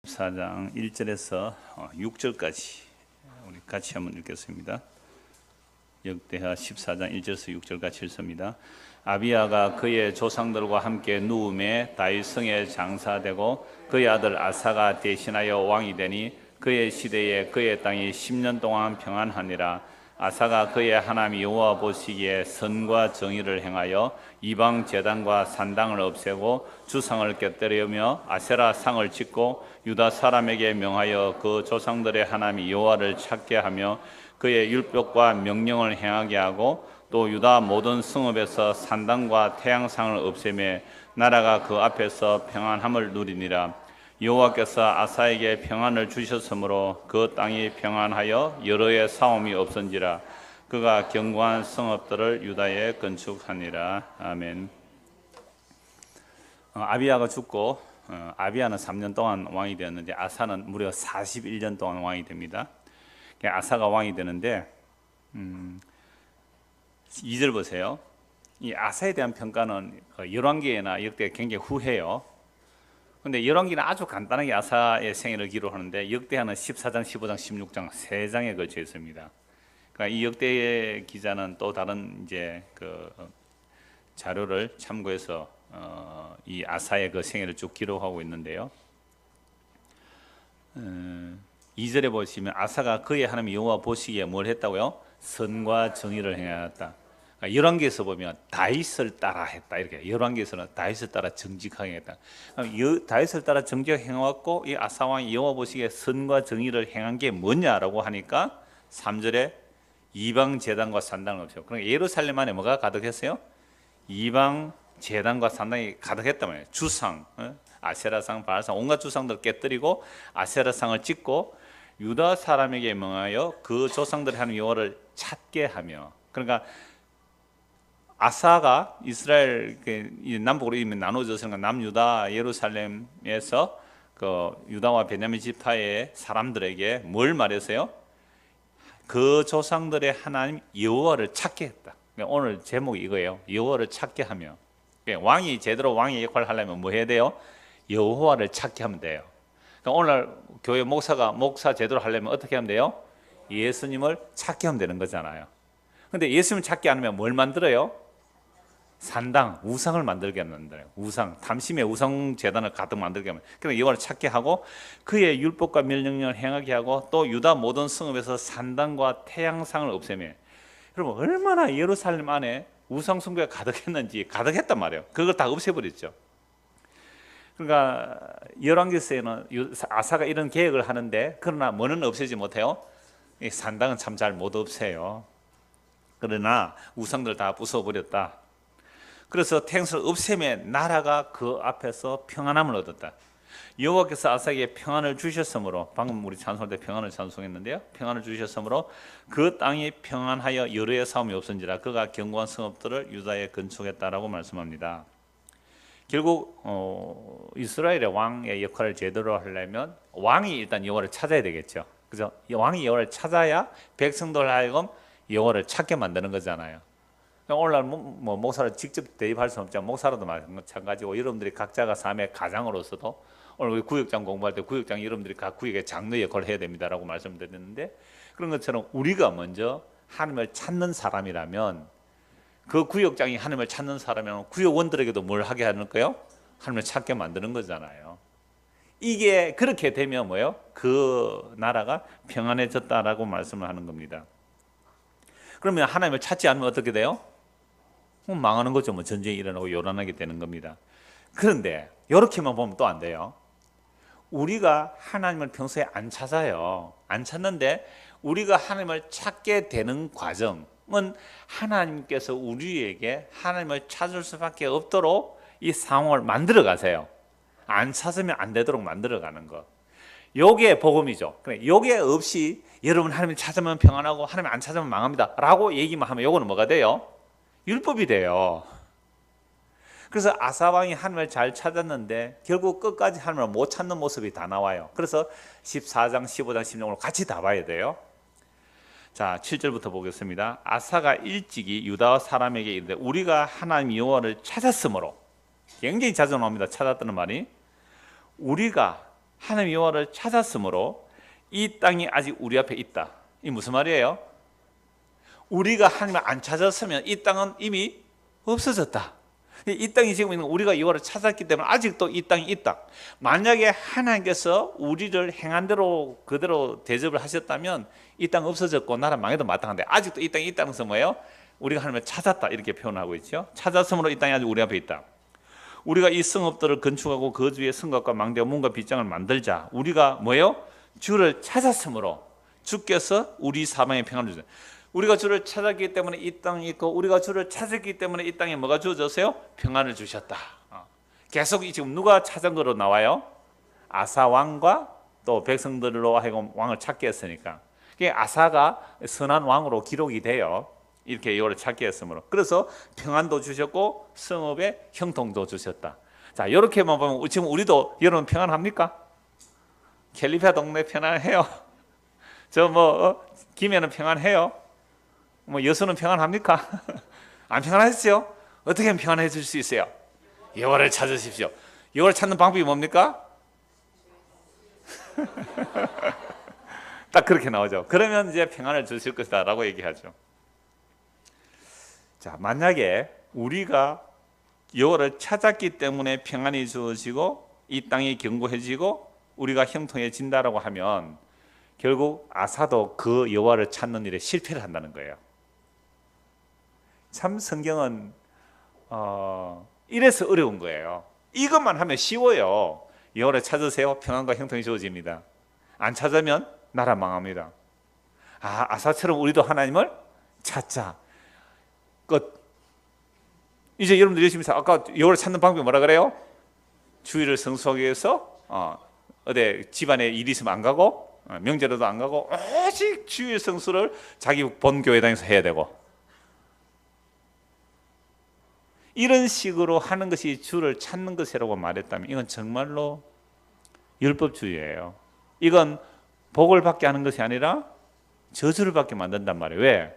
14장 1절에서 6절까지 우리 같이 한번 읽겠습니다. 역대하 14장 1절에서 6절까지 읽습니다. 아비야가 그의 조상들과 함께 누움에 다윗성에 장사되고 그의 아들 아사가 대신하여 왕이 되니 그의 시대에 그의 땅이 10년 동안 평안하니라. 아사가 그의 하나님 여호와 보시기에 선과 정의를 행하여 이방 제단과 산당을 없애고 주상을 깨뜨리며 아세라 상을 짓고 유다 사람에게 명하여 그 조상들의 하나님 여호와를 찾게 하며 그의 율법과 명령을 행하게 하고 또 유다 모든 성읍에서 산당과 태양상을 없애매 나라가 그 앞에서 평안함을 누리니라. 여호와께서 아사에게 평안을 주셨으므로 그 땅이 평안하여 여러 해 싸움이 없은지라. 그가 견고한 성읍들을 유다에 건축하니라. 아멘. 아비야가 죽고 아비야는 3년 동안 왕이 되었는데 아사는 무려 41년 동안 왕이 됩니다. 아사가 왕이 되는데 2절 보세요. 이 아사에 대한 평가는 열왕기나 역대 굉장히 후해요. 근데 열왕기는 아주 간단하게 아사의 생애를 기록하는데 역대하는 14장, 15장, 16장 세 장에 걸쳐 있습니다. 그러니까 이 역대 기자는 또 다른 이제 그 자료를 참고해서 이 아사의 그 생애를 쭉 기록하고 있는데요. 2절에 보시면 아사가 그의 하나님 여호와 보시기에 뭘 했다고요? 선과 정의를 행하였다. 열왕기에서 보면 다윗을 따라 했다 이렇게. 열왕기에서는 다윗을 따라 정직하게 했다. 다윗을 따라 정직하게 행하고 이 아사 왕이 여호와 보시기에 선과 정의를 행한 게 뭐냐라고 하니까 3절에 이방 제단과 산당을 없애고, 그러니까 예루살렘 안에 뭐가 가득했어요? 이방 제단과 산당이 가득했단 말이에요. 주상, 아세라상, 바알상 온갖 주상들을 깨뜨리고 아세라상을 짓고 유다 사람에게 명하여 그 조상들의 하나님 여호와를 찾게 하며. 그러니까 아사가 이스라엘 남북으로 나눠져서 남유다 예루살렘에서 그 유다와 베냐민 지파의 사람들에게 뭘 말했어요? 그 조상들의 하나님 여호와를 찾게 했다. 오늘 제목이 이거예요. 여호와를 찾게 하며. 왕이 제대로 왕의 역할을 하려면 뭐 해야 돼요? 여호와를 찾게 하면 돼요. 그러니까 오늘 교회 목사 제대로 하려면 어떻게 하면 돼요? 예수님을 찾게 하면 되는 거잖아요. 근데 예수님을 찾게 하면 뭘 만들어요? 산당, 우상을 만들게 하는데요. 우상, 담심의 우상 제단을 가득 만들게 하면. 그러니까 여호와를 찾게 하고 그의 율법과 명령을 행하게 하고 또 유다 모든 성읍에서 산당과 태양상을 없애며. 여러분 얼마나 예루살렘 안에 우상 숭배가 가득했는지 가득했단 말이에요. 그걸 다 없애버렸죠. 그러니까 열왕기서에는 아사가 이런 계획을 하는데 그러나 뭐는 없애지 못해요? 이 산당은 참 잘 못 없애요. 그러나 우상들 다 부숴버렸다. 그래서 태양상을 없애매 나라가 그 앞에서 평안함을 얻었다. 여호와께서 아사에게 평안을 주셨으므로, 방금 우리 찬송할 때 평안을 찬송했는데요, 평안을 주셨으므로 그 땅이 평안하여 여러 해 싸움이 없은지라. 그가 견고한 성읍들을 유다에 건축했다라고 말씀합니다. 결국 이스라엘의 왕의 역할을 제대로 하려면 왕이 일단 여호와를 찾아야 되겠죠. 그죠? 왕이 여호와를 찾아야 백성들 하여금 여호와를 찾게 만드는 거잖아요. 오늘날 뭐 목사를 직접 대입할 수는 없지만 목사로도 마찬가지고 여러분들이 각자가 삶의 가장으로서도 오늘 우리 구역장 공부할 때 구역장 여러분들이 각 구역의 장로 역할을 해야 됩니다라고 말씀드렸는데, 그런 것처럼 우리가 먼저 하나님을 찾는 사람이라면 그 구역장이 하나님을 찾는 사람이면 구역원들에게도 뭘 하게 하는 거예요? 하나님을 찾게 만드는 거잖아요. 이게 그렇게 되면 뭐예요? 그 나라가 평안해졌다라고 말씀을 하는 겁니다. 그러면 하나님을 찾지 않으면 어떻게 돼요? 망하는 거죠. 뭐 전쟁이 일어나고 요란하게 되는 겁니다. 그런데 이렇게만 보면 또 안 돼요. 우리가 하나님을 평소에 안 찾아요. 안 찾는데 우리가 하나님을 찾게 되는 과정은 하나님께서 우리에게 하나님을 찾을 수밖에 없도록 이 상황을 만들어 가세요. 안 찾으면 안 되도록 만들어 가는 거. 요게 복음이죠. 요게 없이 여러분 하나님을 찾으면 평안하고 하나님 안 찾으면 망합니다 라고 얘기만 하면 요거는 뭐가 돼요? 율법이 돼요. 그래서 아사 왕이 하나님을 잘 찾았는데 결국 끝까지 하나님을 못 찾는 모습이 다 나와요. 그래서 14장, 15장, 16장을 같이 다 봐야 돼요. 자, 7절부터 보겠습니다. 아사가 일찍이 유다 사람에게 이르되 우리가 하나님 여호와를 찾았으므로. 굉장히 자주 나옵니다. 찾았다는 말이. 우리가 하나님 여호와를 찾았으므로 이 땅이 아직 우리 앞에 있다. 이 무슨 말이에요? 우리가 하나님을 안 찾았으면 이 땅은 이미 없어졌다. 이 땅이 지금 있는 우리가 여호와를 찾았기 때문에 아직도 이 땅이 있다. 만약에 하나님께서 우리를 행한 대로 그대로 대접을 하셨다면 이 땅 없어졌고 나라 망해도 마땅한데 아직도 이 땅이 있다는 것은 뭐예요? 우리가 하나님을 찾았다 이렇게 표현하고 있죠. 찾았으므로 이 땅이 아직 우리 앞에 있다. 우리가 이 성읍들을 건축하고 그 주위에 성곽과 망대와 문과 빗장을 만들자. 우리가 뭐예요? 주를 찾았으므로 주께서 우리 사방에 평안을 주셨다. 우리가 주를 찾았기 때문에 이 땅이 있고 우리가 주를 찾았기 때문에 이 땅에 뭐가 주어졌어요? 평안을 주셨다. 계속 지금 누가 찾은 거로 나와요? 아사 왕과 또 백성들로 하여금 왕을 찾게 했으니까. 아사가 선한 왕으로 기록이 돼요. 이렇게 여호와를 찾게 했으므로. 그래서 평안도 주셨고 성읍에 형통도 주셨다. 자, 이렇게만 보면 지금 우리도 여러분 평안합니까? 캘리포니아 동네 평안해요? 저 김해는 평안해요? 여수는 평안합니까? 안 평안하시죠? 어떻게 하면 평안해질 수 있어요? 여호와를 찾으십시오. 여호와를 찾는 방법이 뭡니까? 딱 그렇게 나오죠. 그러면 이제 평안을 주실 것이다 라고 얘기하죠. 자, 만약에 우리가 여호와를 찾았기 때문에 평안이 주어지고 이 땅이 견고해지고 우리가 형통해진다라고 하면 결국 아사도 그 여호와를 찾는 일에 실패를 한다는 거예요. 참 성경은 이래서 어려운 거예요. 이것만 하면 쉬워요. 여호와를 찾으세요. 평안과 형통이 주어집니다. 안 찾으면 나라 망합니다. 아사처럼 우리도 하나님을 찾자. 끝. 이제 여러분들 열심히 아까 여호와를 찾는 방법이 뭐라 그래요? 주일을 성수하기 위해서 어디 집안에 일이 있으면 안 가고 명절에도 안 가고 오직 주일 성수를 자기 본 교회 다니면서 해야 되고 이런 식으로 하는 것이 주를 찾는 것이라고 말했다면 이건 정말로 율법주의예요. 이건 복을 받게 하는 것이 아니라 저주를 받게 만든단 말이에요. 왜?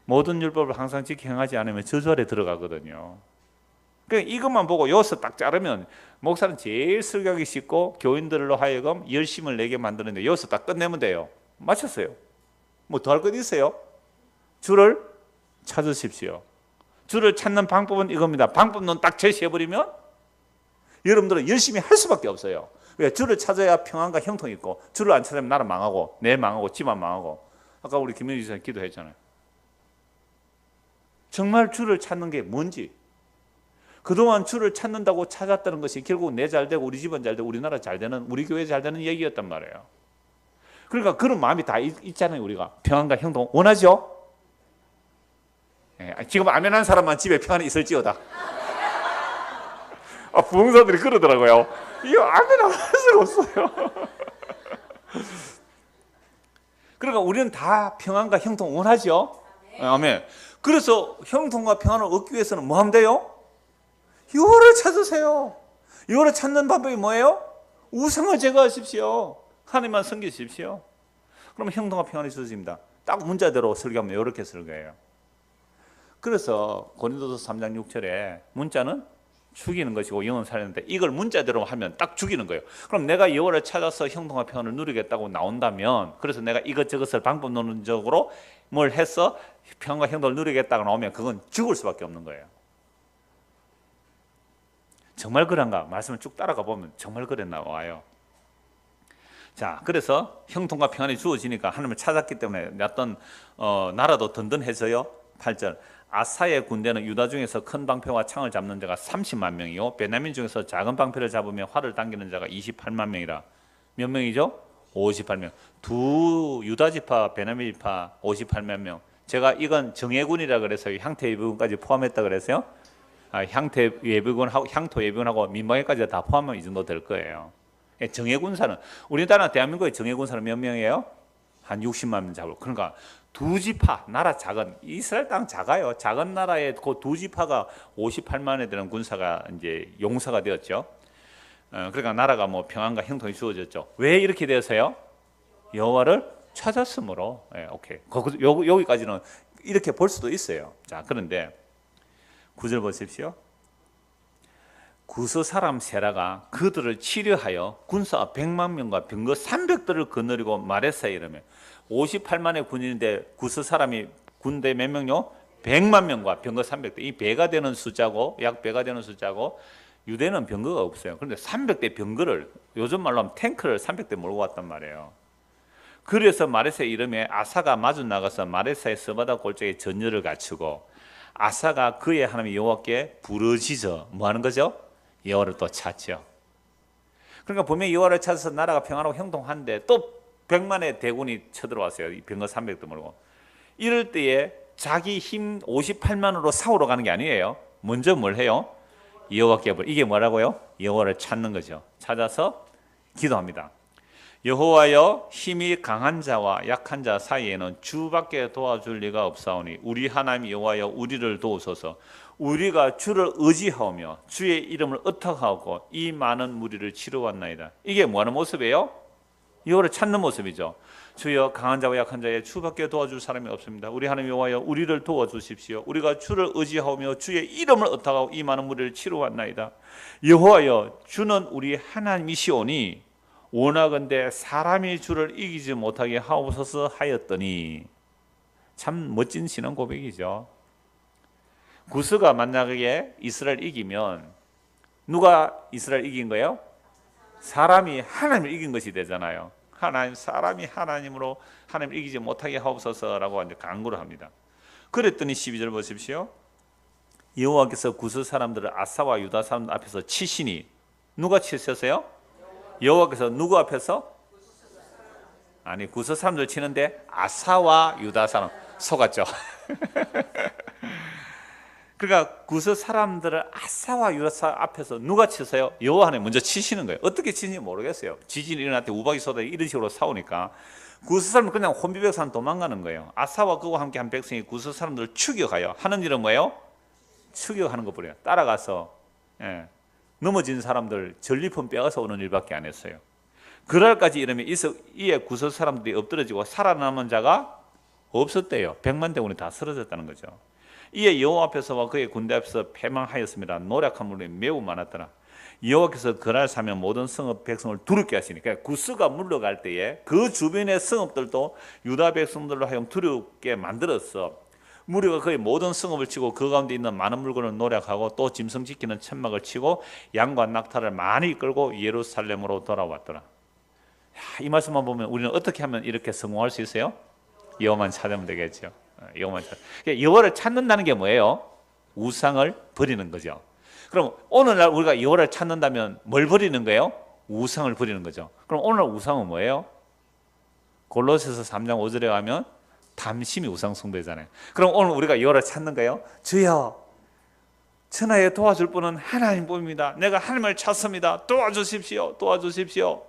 모든 율법을 항상 지켜 행하지 않으면 저주 아래 들어가거든요. 그러니까 이것만 보고 여기서 딱 자르면 목사는 제일 설교하기 쉽고 교인들로 하여금 열심을 내게 만드는데 여기서 딱 끝내면 돼요. 마쳤어요. 뭐 더 할 것 있어요? 주를 찾으십시오. 주를 찾는 방법은 이겁니다. 방법론 딱 제시해버리면 여러분들은 열심히 할 수밖에 없어요. 왜? 주를 찾아야 평안과 형통이 있고 주를 안 찾으면 나라 망하고 내 망하고 집안 망하고 아까 우리 김민희 지사님 기도했잖아요. 정말 주를 찾는 게 뭔지 그동안 주를 찾는다고 찾았다는 것이 결국 내 잘되고 우리 집안 잘되고 우리나라 잘되는 우리 교회 잘되는 얘기였단 말이에요. 그러니까 그런 마음이 다 있잖아요. 우리가 평안과 형통 원하죠? 지금 아멘한 사람만 집에 평안이 있을지어다. 부흥사들이 그러더라고요. 이거 아멘 안 할 수가 없어요. 그러니까 우리는 다 평안과 형통 원하죠? 아멘. 그래서 형통과 평안을 얻기 위해서는 뭐 하면 돼요? 여호와를 찾으세요. 여호와를 찾는 방법이 뭐예요? 우상을 제거하십시오. 하나님만 섬기십시오. 그러면 형통과 평안이 주어집니다. 딱 문자대로 설교하면 이렇게 설교해요. 그래서 고린도서 3장 6절에 문자는 죽이는 것이고 영은 살리는데 이걸 문자대로 하면 딱 죽이는 거예요. 그럼 내가 여호와를 찾아서 형통과 평안을 누리겠다고 나온다면 그래서 내가 이것저것을 방법론적으로 뭘 해서 평안과 형통을 누리겠다고 나오면 그건 죽을 수밖에 없는 거예요. 정말 그런가? 말씀을 쭉 따라가 보면 정말 그래 나와요. 자, 그래서 형통과 평안이 주어지니까 하나님을 찾았기 때문에 어떤 나라도 든든해져요. 8절 아사의 군대는 유다 중에서 큰 방패와 창을 잡는 자가 30만 명이요 베냐민 중에서 작은 방패를 잡으며 활을 당기는 자가 28만 명이라. 몇 명이죠? 58명. 두 유다 지파 베냐민 지파 58만 명. 제가 이건 정예군이라 그래서 향토 예비군까지 포함했다 그래서요. 향토 예비군하고 민방위까지 다 포함하면 이 정도 될 거예요. 정예군사는 우리나라 대한민국의 정예군사는 몇 명이에요? 한 60만 명 잡을. 그러니까 두 지파, 나라 작은 이스라엘 땅 작아요. 작은 나라에 그 두 지파가 58만에 되는 군사가 이제 용사가 되었죠. 그러니까 나라가 뭐 평안과 형통이 주어졌죠. 왜 이렇게 되어서요? 여호와를 찾았으므로. 오케이. 여기까지는 이렇게 볼 수도 있어요. 자, 그런데 9절 보십시오. 구스 사람 세라가 그들을 치료하여 군사 100만 명과 병거 300대를 거느리고 마레사에 이르며 58만의 군인인데 구스 사람이 군대 몇 명요? 100만 명과 병거 300대. 이 배가 되는 숫자고 약 배가 되는 숫자고 유대는 병거가 없어요. 그런데 300대 병거를 요즘 말로 하면 탱크를 300대 몰고 왔단 말이에요. 그래서 마레사에 이름에 아사가 마주 나가서 마레사의 스바다 골짜기에 전열을 갖추고 아사가 그의 하나님 여호와께 부르짖어 뭐 하는 거죠? 여호와를 또 찾죠. 그러니까 분명히 여호와를 찾아서 나라가 평안하고 형통한데 또 100만의 대군이 쳐들어왔어요. 이 병거 300대 몰고. 이럴 때에 자기 힘 58만으로 싸우러 가는 게 아니에요. 먼저 뭘 해요? 여호와께 이게 뭐라고요? 여호와를 찾는 거죠. 찾아서 기도합니다. 여호와여, 힘이 강한 자와 약한 자 사이에는 주밖에 도와줄 리가 없사오니 우리 하나님 여호와여, 우리를 도우소서. 우리가 주를 의지하며 주의 이름을 의탁하고 이 많은 무리를 치러왔나이다. 이게 뭐하는 모습이에요? 여호와를 찾는 모습이죠. 주여, 강한 자와 약한 자의 주밖에 도와줄 사람이 없습니다. 우리 하나님 여호와여, 우리를 도와주십시오. 우리가 주를 의지하며 주의 이름을 의탁하고 이 많은 무리를 치러왔나이다. 여호와여, 주는 우리 하나님이시오니 원하건대 사람이 주를 이기지 못하게 하옵소서 하였더니. 참 멋진 신앙 고백이죠. 구스가 만약에 이스라엘 이기면 누가 이스라엘 이긴 거예요? 사람이 하나님을 이긴 것이 되잖아요. 사람이 하나님으로 하나님을 이기지 못하게 하옵소서라고 이제 간구를 합니다. 그랬더니 12절 보십시오. 여호와께서 구스 사람들을 아사와 유다 사람들 앞에서 치시니. 누가 치셨어요? 여호와께서 누구 앞에서? 아니, 구스 사람들 치는데 아사와 유다 사람 속았죠. 그러니까 구스 사람들을 아사와 유다 앞에서 누가 치세요? 여호와 하나님 먼저 치시는 거예요. 어떻게 치는지 모르겠어요. 지진이 일어날 때 우박이 쏟아 이런 식으로 싸우니까 구스 사람은 그냥 혼비백산 도망가는 거예요. 아사와 그와 함께 한 백성이 구스 사람들을 추격하여 하는 일은 뭐예요? 추격하는 것뿐이에요. 따라가서 넘어진 사람들 전리품 빼앗아 오는 일밖에 안 했어요. 그날까지 이러면 이에 구스 사람들이 엎드러지고 살아남은 자가 없었대요. 100만 대군이 다 쓰러졌다는 거죠. 이에 여호와 앞에서와 그의 군대 앞에서 패망하였습니다. 노력한 물이 매우 많았더라. 여호와께서 그날 사면 모든 성읍 백성을 두렵게 하시니까 구스가 물러갈 때에 그 주변의 성읍들도 유다 백성들로 하여금 두렵게 만들었어. 무리가 거의 모든 성읍을 치고 그 가운데 있는 많은 물건을 노력하고 또 짐승 지키는 천막을 치고 양과 낙타를 많이 끌고 예루살렘으로 돌아왔더라. 이 말씀만 보면 우리는 어떻게 하면 이렇게 성공할 수 있어요? 여호와만 찾으면 되겠죠. 여호와를 찾는다는 게 뭐예요? 우상을 버리는 거죠. 그럼 오늘날 우리가 여호와를 찾는다면 뭘 버리는 거예요? 우상을 버리는 거죠. 그럼 오늘 우상은 뭐예요? 골로새서 3장 5절에 가면 담심이 우상 숭배잖아요. 그럼 오늘 우리가 여호와를 찾는 거예요? 주여, 천하에 도와줄 분은 하나님뿐입니다. 내가 하나님을 찾습니다. 도와주십시오. 도와주십시오.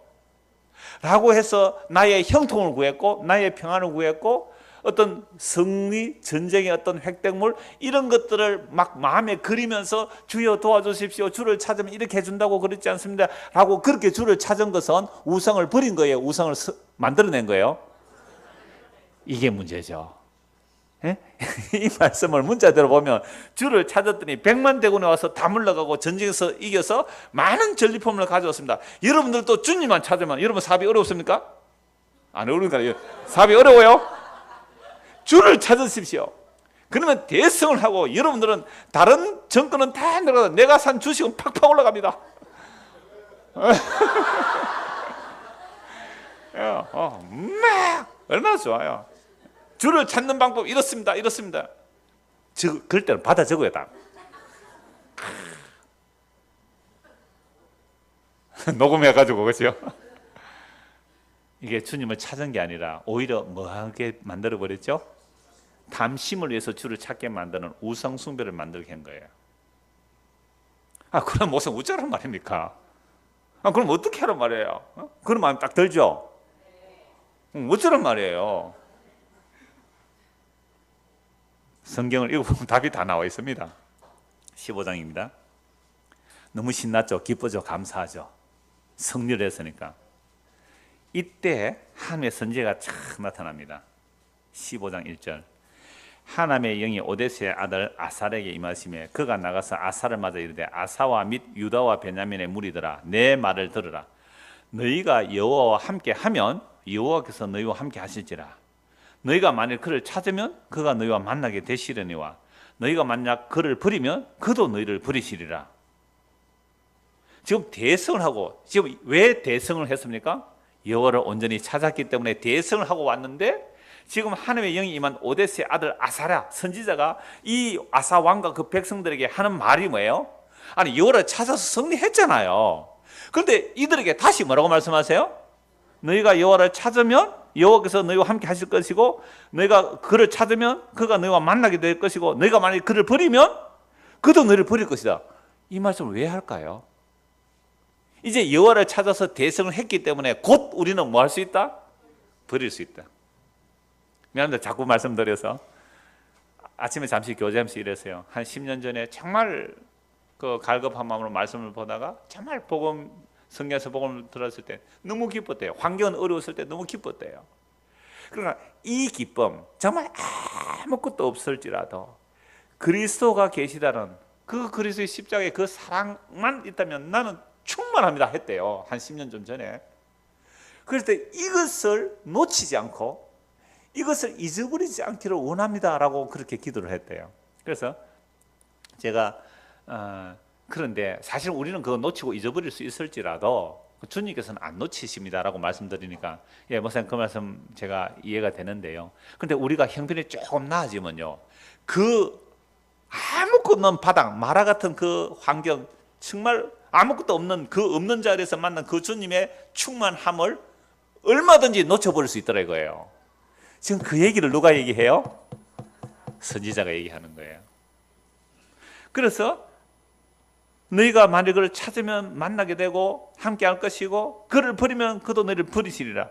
라고 해서 나의 형통을 구했고 나의 평안을 구했고 어떤 승리, 전쟁의 어떤 획득물 이런 것들을 막 마음에 그리면서 주여 도와주십시오. 주를 찾으면 이렇게 해준다고 그랬지 않습니다. 라고 그렇게 주를 찾은 것은 우상을 버린 거예요. 우상을 만들어낸 거예요. 이게 문제죠. 이 말씀을 문자대로 보면 주를 찾았더니 100만 대군에 와서 다 물러가고 전쟁에서 이겨서 많은 전리품을 가져왔습니다. 여러분들도 주님만 찾으면 여러분 사업이 어렵습니까? 안 어려우니까 사업이 어려워요? 주를 찾으십시오. 그러면 대성을 하고 여러분들은 다른 정권은 다 내려가서 내가 산 주식은 팍팍 올라갑니다. 얼마나 좋아요. 주를 찾는 방법 이렇습니다. 이렇습니다. 그럴 때는 받아 적어야 다. 녹음해가지고 그렇죠? 이게 주님을 찾은 게 아니라 오히려 뭐하게 만들어버렸죠? 담심을 위해서 주를 찾게 만드는 우상 숭배를 만들게 한 거예요. 그럼 무슨 어쩌란 말입니까? 그럼 어떻게 하란 말이에요? 그런 마음 딱 들죠? 어쩌란 말이에요? 성경을 읽어보면 답이 다 나와 있습니다. 15장입니다. 너무 신났죠? 기쁘죠? 감사하죠? 승리를 했으니까. 이때 하나님의 선지자가 참 나타납니다. 15장 1절. 하나님의 영이 오데스의 아들 아살에게 임하시매 그가 나가서 아살을 맞아 이르되 아사와 및 유다와 베냐민의 무리들아 내 말을 들으라. 너희가 여호와와 함께 하면 여호와께서 너희와 함께 하실지라. 너희가 만일 그를 찾으면 그가 너희와 만나게 되시려니와 너희가 만약 그를 버리면 그도 너희를 버리시리라. 지금 대성을 하고, 지금 왜 대성을 했습니까? 여호와를 온전히 찾았기 때문에 대성을 하고 왔는데, 지금 하나님의 영이 임한 오데스의 아들 아사랴 선지자가 이 아사 왕과 그 백성들에게 하는 말이 뭐예요? 아니, 여호와를 찾아서 승리했잖아요. 그런데 이들에게 다시 뭐라고 말씀하세요? 너희가 여호와를 찾으면 여호와께서 너희와 함께 하실 것이고, 너희가 그를 찾으면 그가 너희와 만나게 될 것이고, 너희가 만약 그를 버리면 그도 너희를 버릴 것이다. 이 말씀을 왜 할까요? 이제 여호와를 찾아서 대성을 했기 때문에 곧 우리는 뭐 할 수 있다? 버릴 수 있다. 미안합니다. 자꾸 말씀드려서. 아침에 잠시 교제하면서 이랬어요. 한 10년 전에 정말 그 갈급한 마음으로 말씀을 보다가 정말 성경에서 복음을 들었을 때 너무 기뻤대요. 환경은 어려웠을 때 너무 기뻤대요. 그러나 이 기쁨, 정말 아무것도 없을지라도 그리스도가 계시다는 그 그리스도의 십자가의 그 사랑만 있다면 나는 충만합니다 했대요. 한 10년 좀 전에. 그럴 때 이것을 놓치지 않고 이것을 잊어버리지 않기를 원합니다 라고 그렇게 기도를 했대요. 그래서 제가 그런데 사실 우리는 그거 놓치고 잊어버릴 수 있을지라도 주님께서는 안 놓치십니다 라고 말씀드리니까 예, 목사님 그 말씀 제가 이해가 되는데요. 그런데 우리가 형편이 조금 나아지면요, 그 아무것도 없는 바닥, 마라 같은 그 환경, 정말 아무것도 없는 그 없는 자리에서 만난 그 주님의 충만함을 얼마든지 놓쳐버릴 수 있더라 이거예요. 지금 그 얘기를 누가 얘기해요? 선지자가 얘기하는 거예요. 그래서 너희가 만일 그를 찾으면 만나게 되고 함께 할 것이고 그를 버리면 그도 너희를 버리시리라.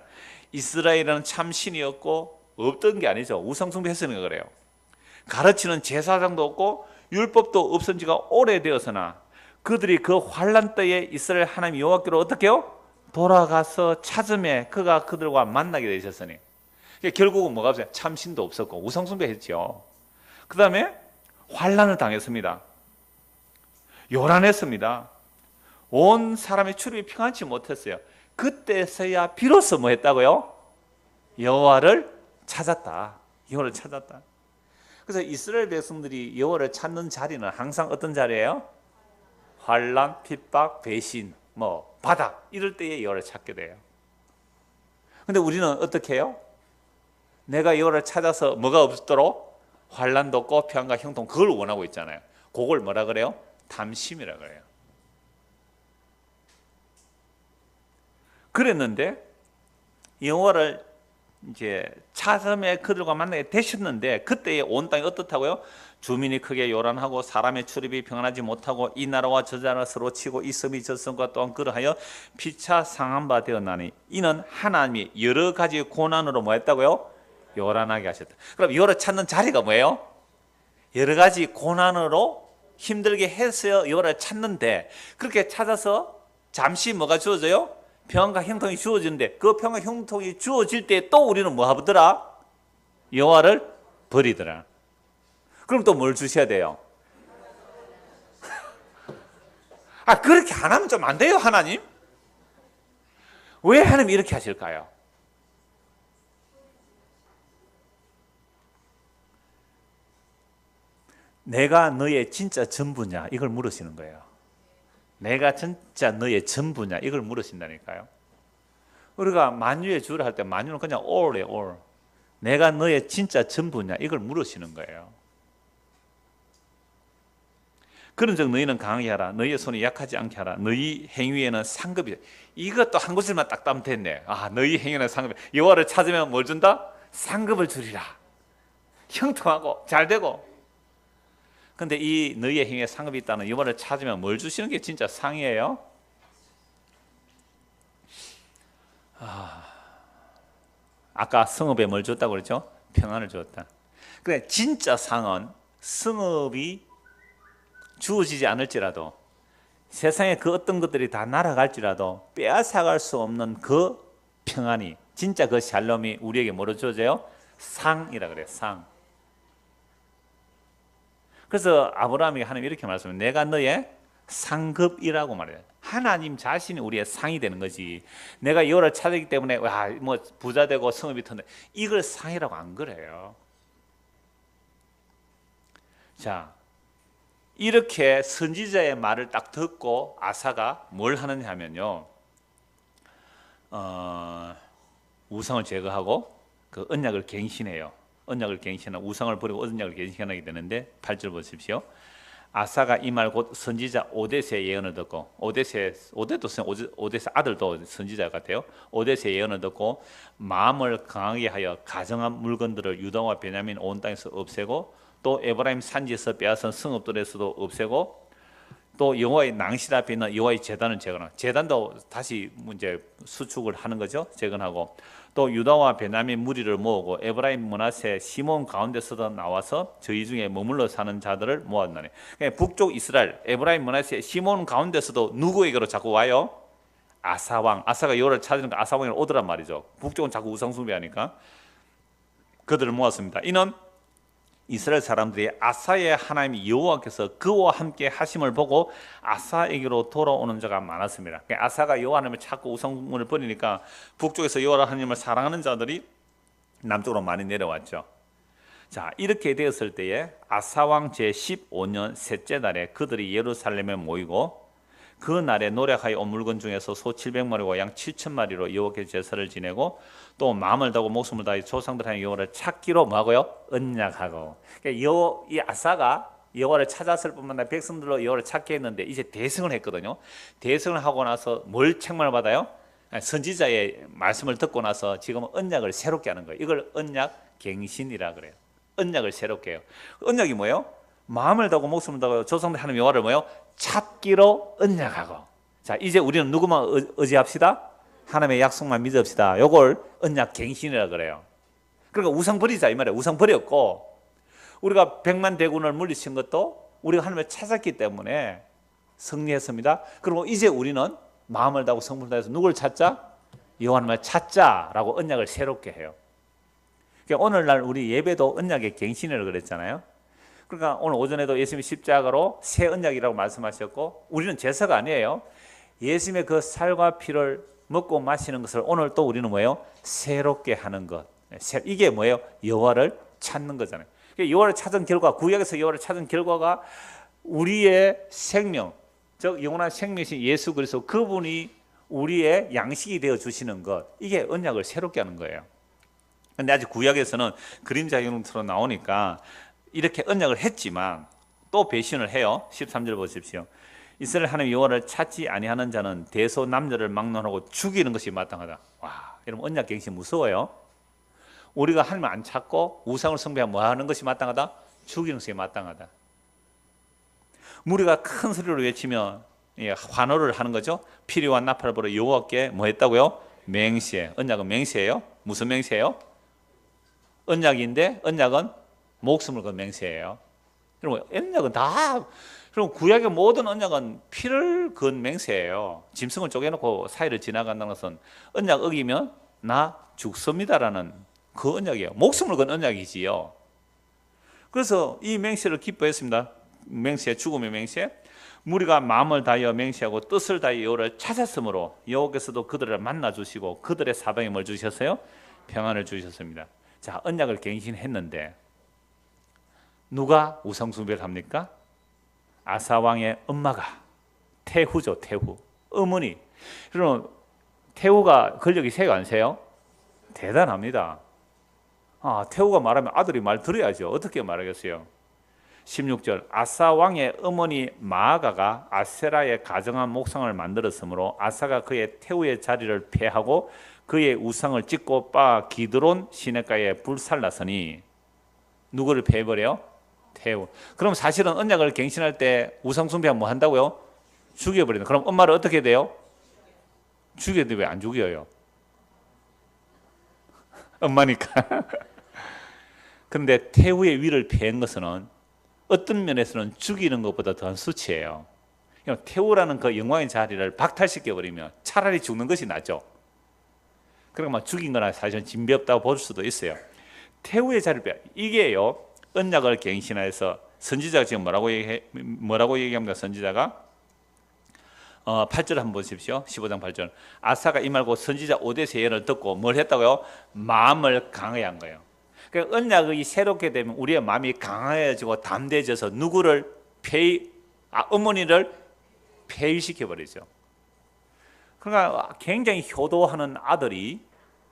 이스라엘은 참 신이었고 없던 게 아니죠. 우상숭배 했으니까 그래요. 가르치는 제사장도 없고 율법도 없은 지가 오래되었으나 그들이 그 환난 때에 이스라엘 하나님 여호와께로 어떻게 해요? 돌아가서 찾음에 그가 그들과 만나게 되셨으니, 결국은 뭐가 없어요? 참신도 없었고 우상숭배 했죠. 그 다음에 환난을 당했습니다. 요란했습니다. 온 사람의 출입이 평안치 못했어요. 그때서야 비로소 뭐 했다고요? 여호와를 찾았다. 여호와를 찾았다. 그래서 이스라엘 백성들이 여호와를 찾는 자리는 항상 어떤 자리예요? 환난, 핍박, 배신, 뭐 바닥 이럴 때에 여호와를 찾게 돼요. 근데 우리는 어떻게 해요? 내가 여호와를 찾아서 뭐가 없도록 환난도 없고 평안과 형통, 그걸 원하고 있잖아요. 그걸 뭐라 그래요? 탐심이라 그래요. 그랬는데 여호와를 이제 찾음에 그들과 만나게 되셨는데 그때의 온 땅이 어떻다고요? 주민이 크게 요란하고 사람의 출입이 평안하지 못하고 이 나라와 저 나라 서로 치고 이 섬이 저 섬과 또한 그러하여 피차 상한 바 되었나니 이는 하나님이 여러 가지 고난으로 뭐 했다고요? 요란하게 하셨다. 그럼 여호와를 찾는 자리가 뭐예요? 여러 가지 고난으로 힘들게 해서 여호와를 찾는데, 그렇게 찾아서 잠시 뭐가 주어져요? 평안과 형통이 주어지는데 그 평안과 형통이 주어질 때 또 우리는 뭐 하더라? 여호와를 버리더라. 그럼 또 뭘 주셔야 돼요? 그렇게 안 하면 좀 안 돼요, 하나님? 왜 하나님이 이렇게 하실까요? 내가 너의 진짜 전부냐? 이걸 물으시는 거예요. 내가 진짜 너의 전부냐? 이걸 물으신다니까요. 우리가 만유의 주를 할 때 만유는 그냥 all이에요, all. 내가 너의 진짜 전부냐? 이걸 물으시는 거예요. 그런즉 너희는 강하게 하라. 너희의 손이 약하지 않게 하라. 너희 행위에는 상급이. 이것도 한 구절만 딱 따면 됐네. 너희 행위에는 상급이. 여호와를 찾으면 뭘 준다? 상급을 주리라. 형통하고 잘 되고. 근데 이 너희의 행위에 상급이 있다는 여호와를 찾으면 뭘 주시는 게 진짜 상이에요? 아까 성읍에 뭘 줬다고 그랬죠? 평안을 주었다. 그래, 진짜 상은 성읍이 주어지지 않을지라도, 세상에 그 어떤 것들이 다 날아갈지라도 빼앗아갈 수 없는 그 평안이, 진짜 그 샬롬이 우리에게 뭐로 주어져요? 상이라 그래요. 상. 그래서 아브라함에게 하나님 이렇게 말씀해요. 내가 너의 상급이라고 말해요. 하나님 자신이 우리의 상이 되는 거지. 내가 여호와를 찾았기 때문에 뭐 부자 되고 성읍이 터네, 이걸 상이라고 안 그래요. 자, 이렇게 선지자의 말을 딱 듣고 아사가 뭘 하느냐 하면요, 우상을 제거하고 그 언약을 갱신해요. 언약을 갱신하고 우상을 버리고 언약을 갱신하게 되는데 8절 보십시오. 아사가 이 말 곧 선지자 오데스의 예언을 듣고, 오데스 아들도 선지자 같아요. 오데스의 예언을 듣고 마음을 강하게 하여 가정한 물건들을 유다와 베냐민 온 땅에서 없애고, 또 에브라임 산지에서 빼앗은 성읍들에서도 없애고, 또 여호와의 낭실 앞에 있는 여호와의 제단을 재건하고, 제단도 다시 이제 수축을 하는 거죠. 재건하고, 또 유다와 베냐민 무리를 모으고 에브라임 므낫세 시몬 가운데서도 나와서 저희 중에 머물러 사는 자들을 모았나니. 그러니까 북쪽 이스라엘 에브라임 므낫세 시몬 가운데서도 누구에게로 자꾸 와요? 아사왕. 아사가 여호와를 찾으니까 아사왕이 오더란 말이죠. 북쪽은 자꾸 우상 숭배하니까 그들을 모았습니다. 이는 이스라엘 사람들이 아사의 하나님 여호와께서 그와 함께 하심을 보고 아사에게로 돌아오는 자가 많았습니다. 아사가 여호와 하나님을 찾고 우상을 버리니까 북쪽에서 여호와 하나님을 사랑하는 자들이 남쪽으로 많이 내려왔죠. 자, 이렇게 되었을 때에 아사왕 제15년 셋째 달에 그들이 예루살렘에 모이고, 그 날에 노력하여 온 물건 중에서 소 700마리와 양 7,000마리로 여호와께 제사를 지내고, 또 마음을 다하고 목숨을 다해 조상들 하여 여호와를 찾기로 뭐하고요? 언약하고. 그러니까 이 아사가 여호와를 찾았을 뿐만 아니라 백성들로 여호와를 찾게 했는데 이제 대승을 했거든요. 대승을 하고 나서 뭘 책망을 받아요? 선지자의 말씀을 듣고 나서 지금 언약을 새롭게 하는 거예요. 이걸 언약 갱신이라 그래요. 언약을 새롭게 해요. 언약이 뭐예요? 마음을 다하고 목숨을 다하고 조상들 하나님 여호와를 뭐예요? 찾기로 언약하고. 자, 이제 우리는 누구만 의지합시다? 하나님의 약속만 믿읍시다. 요걸 언약 갱신이라 그래요. 그러니까 우상 버리자 이 말이에요. 우상 버렸고, 우리가 100만 대군을 물리친 것도 우리가 하나님을 찾았기 때문에 승리했습니다. 그리고 이제 우리는 마음을 다하고 성품을 다해서 누굴 찾자? 여호와 하나님을 찾자라고 언약을 새롭게 해요. 그러니까 오늘날 우리 예배도 언약의 갱신이라고 그랬잖아요. 그러니까 오늘 오전에도 예수님이 십자가로 새 언약이라고 말씀하셨고, 우리는 제사가 아니에요. 예수님의 그 살과 피를 먹고 마시는 것을 오늘 또 우리는 뭐예요? 새롭게 하는 것. 이게 뭐예요? 여호와를 찾는 거잖아요. 여호와를 찾은 결과, 구약에서 여호와를 찾은 결과가 우리의 생명, 즉 영원한 생명이신 예수 그리스도, 그분이 우리의 양식이 되어 주시는 것, 이게 언약을 새롭게 하는 거예요. 근데 아직 구약에서는 그림자 형태로 나오니까 이렇게 언약을 했지만 또 배신을 해요. 13절 보십시오. 이스라엘 하나님 여호와를 찾지 아니하는 자는 대소남녀를 막론하고 죽이는 것이 마땅하다. 와, 여러분 언약 갱신 무서워요. 우리가 하나님을 안 찾고 우상을 숭배하면 뭐 하는 것이 마땅하다? 죽이는 것이 마땅하다. 무리가 큰 소리로 외치며 환호를 하는 거죠. 피리와 나팔을 불어 여호와께 뭐 했다고요? 맹세해. 언약은 맹세예요. 무슨 맹세예요? 언약인데 언약은 목숨을 건 맹세예요. 여러분 언약은 다, 그럼 구약의 모든 언약은 피를 건 맹세예요. 짐승을 쪼개놓고 사이를 지나간다는 것은 언약 어기면 나 죽습니다라는 그 언약이에요. 목숨을 건 언약이지요. 그래서 이 맹세를 기뻐했습니다. 맹세, 죽음의 맹세. 무리가 마음을 다하여 맹세하고 뜻을 다하여 여호와를 찾았으므로 여호와께서도 그들을 만나 주시고 그들의 사방에 뭘 주셨어요? 평안을 주셨습니다. 자, 언약을 갱신했는데 누가 우상 숭배를 합니까? 아사 왕의 엄마가 태후죠. 태후 어머니. 여러분 태후가 권력이 세요 안 세요? 대단합니다. 태후가 말하면 아들이 말 들어야죠. 어떻게 말하겠어요? 16절 아사 왕의 어머니 마아가가 아세라의 가정한 목상을 만들었으므로 아사가 그의 태후의 자리를 폐하고 그의 우상을 찍고 빻아 기드론 시내가에 불살랐으니. 누구를 폐해버려요? 태후. 그럼 사실은 언약을 갱신할 때 우상 숭배하면 뭐 한다고요? 죽여버린다. 그럼 엄마를 어떻게 돼요? 죽여야 돼. 왜 안 죽여요? 엄마니까. 그런데 태후의 위를 폐한 것은 어떤 면에서는 죽이는 것보다 더한 수치예요. 태후라는 그 영광의 자리를 박탈시켜버리면 차라리 죽는 것이 낫죠. 그러니까 죽인 거나 사실은 진배 없다고 볼 수도 있어요. 태후의 자리를 이게요, 언약을 갱신해서 선지자가 지금 뭐라고 얘기합니까? 선지자가 8절 한번 보십시오. 15장 8절. 아사가 이 말고 선지자 오뎃의 예를 듣고 뭘 했다고요? 마음을 강하게 한 거예요. 그러니까 언약이 새롭게 되면 우리의 마음이 강해지고 담대해져서 누구를 어머니를 폐위시켜 버리죠. 그러니까 굉장히 효도하는 아들이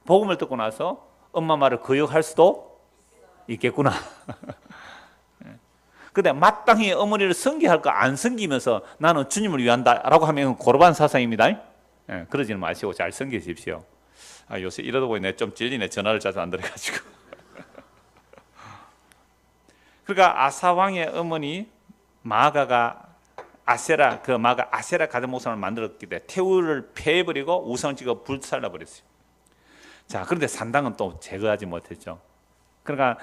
복음을 듣고 나서 엄마 말을 거역할 수도 있겠구나. 근데 마땅히 어머니를 섬겨야 할 거 안 섬기면서 나는 주님을 위한다라고 하면 고르반 사상입니다. 그러지는 마시고 잘 섬기십시오. 요새 이러다 보니 좀 찔리네. 전화를 자주 안 들어가지고. 그러니까 아사 왕의 어머니 마아가가 아세라 가든 목상을 만들었기 때문에 태우를 폐해버리고 우상을 찍어 불살라 버렸어요. 자, 그런데 산당은 또 제거하지 못했죠. 그러니까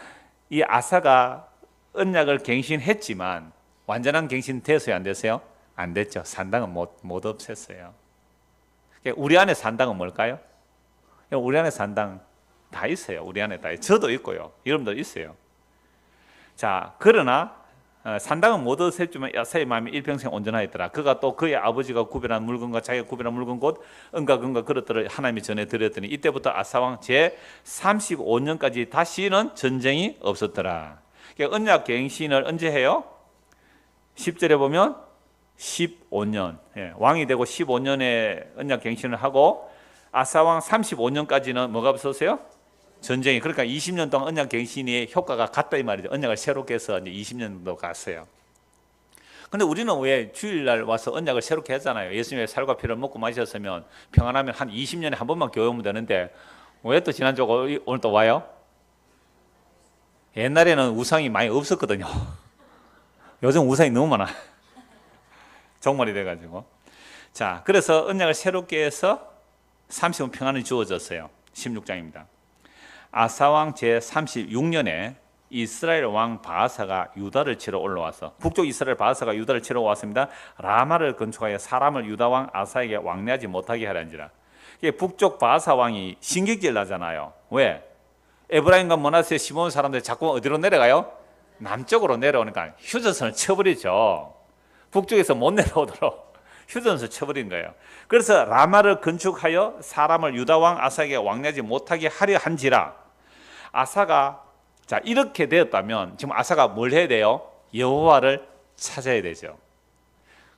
이 아사가 언약을 갱신했지만 완전한 갱신 됐어요, 안 됐어요? 안 됐죠. 산당은 못 없앴어요. 우리 안에 산당은 뭘까요? 우리 안에 산당 다 있어요. 우리 안에 다 있어요. 저도 있고요. 여러분도 있어요. 자, 그러나 산당은 못 없앴지만 야사의 마음이 일평생 온전하였더라. 그가 또 그의 아버지가 구별한 물건과 자기가 구별한 물건 곧 은과 금과 그릇들을 하나님이 전해드렸더니 이때부터 아사왕 제 35년까지 다시는 전쟁이 없었더라. 언약 갱신을 언제 해요? 10절에 보면 15년. 왕이 되고 15년에 언약 갱신을 하고 아사왕 35년까지는 뭐가 없었어요? 전쟁이. 그러니까 20년 동안 언약 갱신의 효과가 갔다 이 말이죠. 언약을 새롭게 해서 이제 20년도 갔어요. 근데 우리는 왜 주일날 와서 언약을 새롭게 했잖아요. 예수님의 살과 피를 먹고 마셨으면 평안하면 한 20년에 한 번만 교회 오면 되는데 왜 또 지난주 오늘 또 와요? 옛날에는 우상이 많이 없었거든요. 요즘 우상이 너무 많아. 종말이 돼가지고. 자, 그래서 언약을 새롭게 해서 30년 평안이 주어졌어요. 16장입니다. 아사왕 제36년에 이스라엘 왕 바하사가 유다를 치러 올라와서 북쪽 이스라엘 바하사가 유다를 치러 왔습니다. 라마를 건축하여 사람을 유다 왕 아사에게 왕래하지 못하게 하려니라. 북쪽 바하사 왕이 신경질 나잖아요. 왜? 에브라임과 머나세 시몬 사람들이 자꾸 어디로 내려가요? 남쪽으로 내려오니까 휴전선을 쳐버리죠. 북쪽에서 못 내려오도록 휴전선을 쳐버린 거예요. 그래서 라마를 건축하여 사람을 유다 왕 아사에게 왕래하지 못하게 하려 한지라. 아사가 자 이렇게 되었다면 지금 아사가 뭘 해야 돼요? 여호와를 찾아야 되죠.